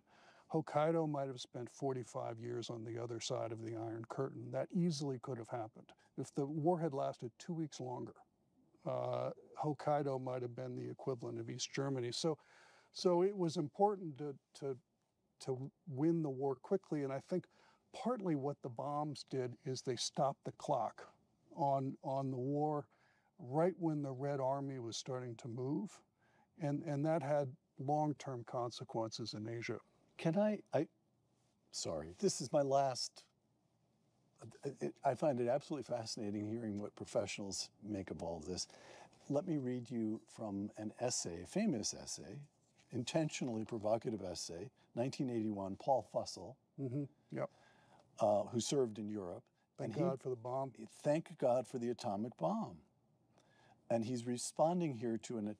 S3: Hokkaido might have spent 45 years on the other side of the Iron Curtain. That easily could have happened. If the war had lasted 2 weeks longer, Hokkaido might have been the equivalent of East Germany. So it was important to win the war quickly. And I think partly what the bombs did is they stopped the clock on the war right when the Red Army was starting to move. And that had long-term consequences in Asia.
S2: Sorry, this is my last. I find it absolutely fascinating hearing what professionals make of all of this. Let me read you from an essay, famous essay, intentionally provocative essay, 1981, Paul Fussell,
S3: Yep.
S2: Who served in Europe.
S3: Thank God for the bomb.
S2: Thank God for the atomic bomb. And he's responding here to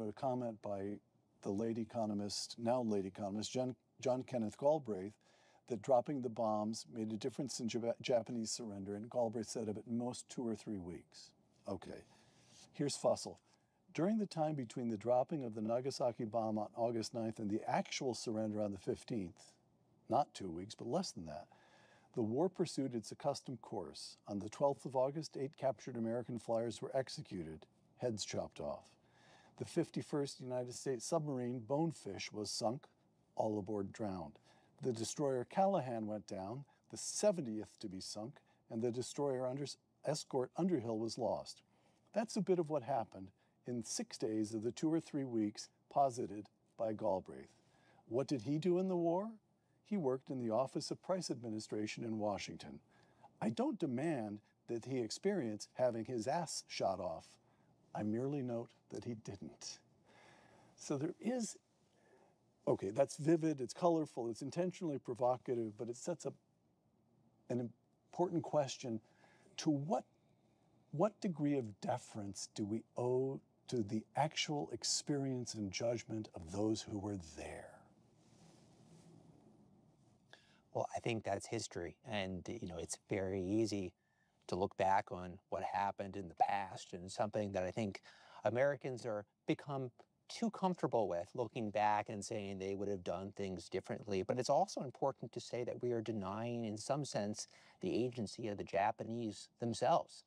S2: a comment by the late economist, now late economist, John Kenneth Galbraith, that dropping the bombs made a difference in Japanese surrender, and Galbraith said of at most 2 or 3 weeks. Okay, here's Fussell. During the time between the dropping of the Nagasaki bomb on August 9th and the actual surrender on the 15th, not 2 weeks, but less than that, the war pursued its accustomed course. On the 12th of August, 8 captured American flyers were executed, heads chopped off. The 51st United States submarine Bonefish was sunk, all aboard drowned. The destroyer Callahan went down, the 70th to be sunk, and the destroyer escort Underhill was lost. That's a bit of what happened in 6 days of the 2 or 3 weeks posited by Galbraith. What did he do in the war? He worked in the Office of Price Administration in Washington. I don't demand that he experience having his ass shot off. I merely note that he didn't. So there is, okay, that's vivid, it's colorful, it's intentionally provocative, but it sets up an important question. To what degree of deference do we owe to the actual experience and judgment of those who were there?
S4: Well, I think that's history. And, you know, it's very easy to look back on what happened in the past, and something that I think Americans are become too comfortable with, looking back and saying they would have done things differently. But it's also important to say that we are denying, in some sense, the agency of the Japanese themselves.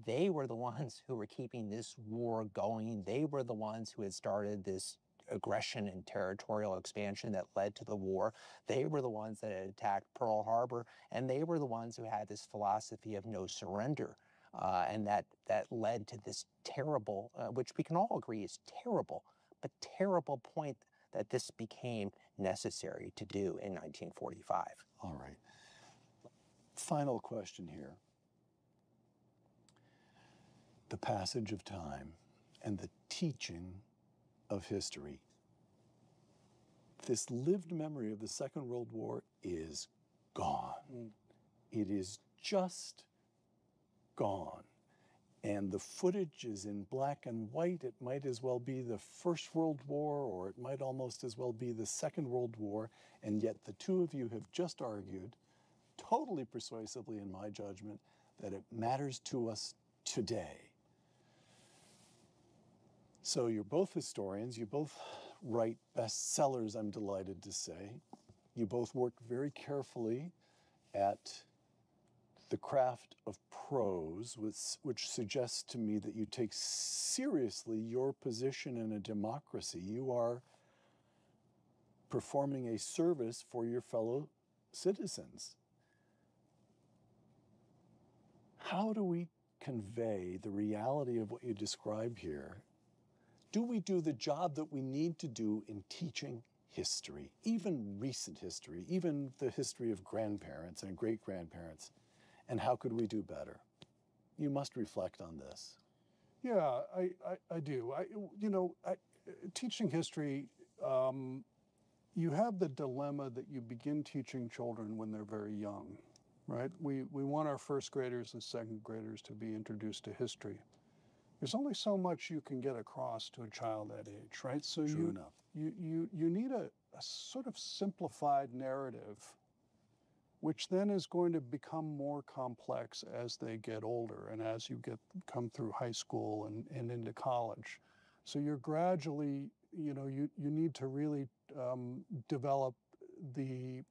S4: They were the ones who were keeping this war going. They were the ones who had started this aggression and territorial expansion that led to the war. They were the ones that had attacked Pearl Harbor, and they were the ones who had this philosophy of no surrender. And that led to this terrible, which we can all agree is terrible, but terrible point that this became necessary to do in 1945.
S2: All right. Final question here. The passage of time and the teaching of history. This lived memory of the Second World War is gone. It is just gone. And the footage is in black and white. It might as well be the First World War, or it might almost as well be the Second World War. And yet the two of you have just argued, totally persuasively in my judgment, that it matters to us today. So you're both historians, you both write bestsellers, I'm delighted to say. You both work very carefully at the craft of prose, which suggests to me that you take seriously your position in a democracy. You are performing a service for your fellow citizens. How do we convey the reality of what you describe here? Do we do the job that we need to do in teaching history, even recent history, even the history of grandparents and great-grandparents? And how could we do better? You must reflect on this.
S3: Yeah, I do. Teaching history, you have the dilemma that you begin teaching children when they're very young, right? We want our first graders and second graders to be introduced to history. There's only so much you can get across to a child that age, right? So
S2: True enough.
S3: You need a sort of simplified narrative, which then is going to become more complex as they get older and as you come through high school and into college. So you're gradually, you need to really develop the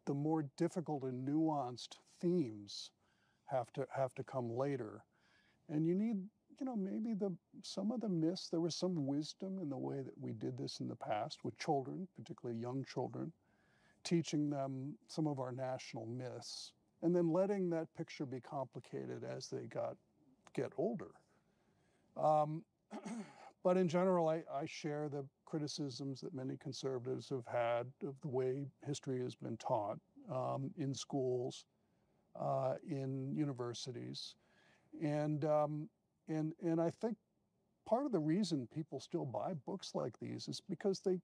S3: more difficult and nuanced themes have to come later. And you need, maybe some of the myths, there was some wisdom in the way that we did this in the past with children, particularly young children, teaching them some of our national myths, and then letting that picture be complicated as they get older. But in general, I share the criticisms that many conservatives have had of the way history has been taught in schools, in universities. And I think part of the reason people still buy books like these is because they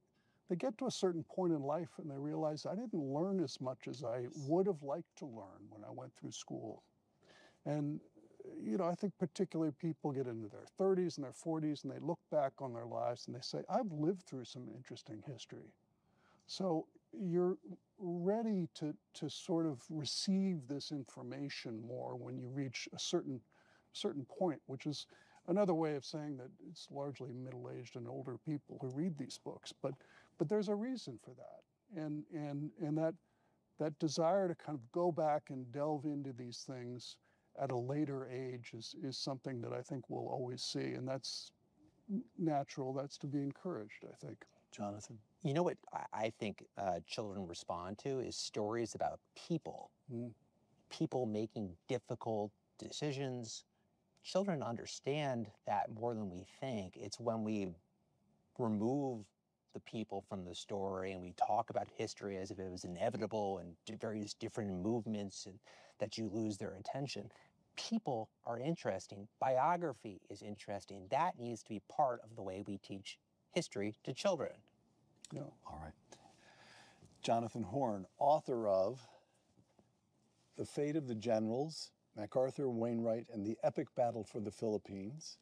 S3: get to a certain point in life and they realize I didn't learn as much as I would have liked to learn when I went through school. And, I think particularly people get into their 30s and their 40s and they look back on their lives and they say, I've lived through some interesting history. So you're ready to sort of receive this information more when you reach a certain point, which is another way of saying that it's largely middle-aged and older people who read these books. But there's a reason for that. And that desire to kind of go back and delve into these things at a later age is something that I think we'll always see. And that's natural. That's to be encouraged, I think.
S2: Jonathan?
S4: You know what I think children respond to is stories about people. People making difficult decisions. Children understand that more than we think. It's when we remove the people from the story and we talk about history as if it was inevitable and various different movements and that you lose their attention. People are interesting. Biography is interesting. That needs to be part of the way we teach history to children.
S2: Yeah. All right. Jonathan Horn, author of The Fate of the Generals, MacArthur, Wainwright, and the Epic Battle for the Philippines.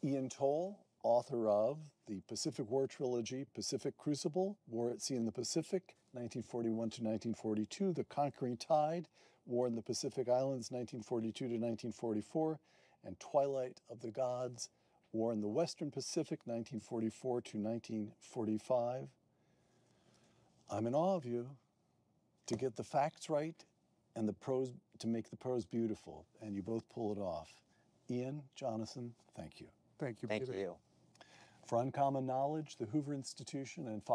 S2: Ian Toll, author of the Pacific War Trilogy, Pacific Crucible, War at Sea in the Pacific, 1941 to 1942, The Conquering Tide, War in the Pacific Islands, 1942 to 1944, and Twilight of the Gods, War in the Western Pacific, 1944 to 1945. I'm in awe of you to get the facts right and the prose, to make the prose beautiful, and you both pull it off. Ian, Jonathan, thank you.
S3: Thank you,
S4: Thank
S3: Peter.
S4: you.
S2: For Uncommon Knowledge, the Hoover Institution, and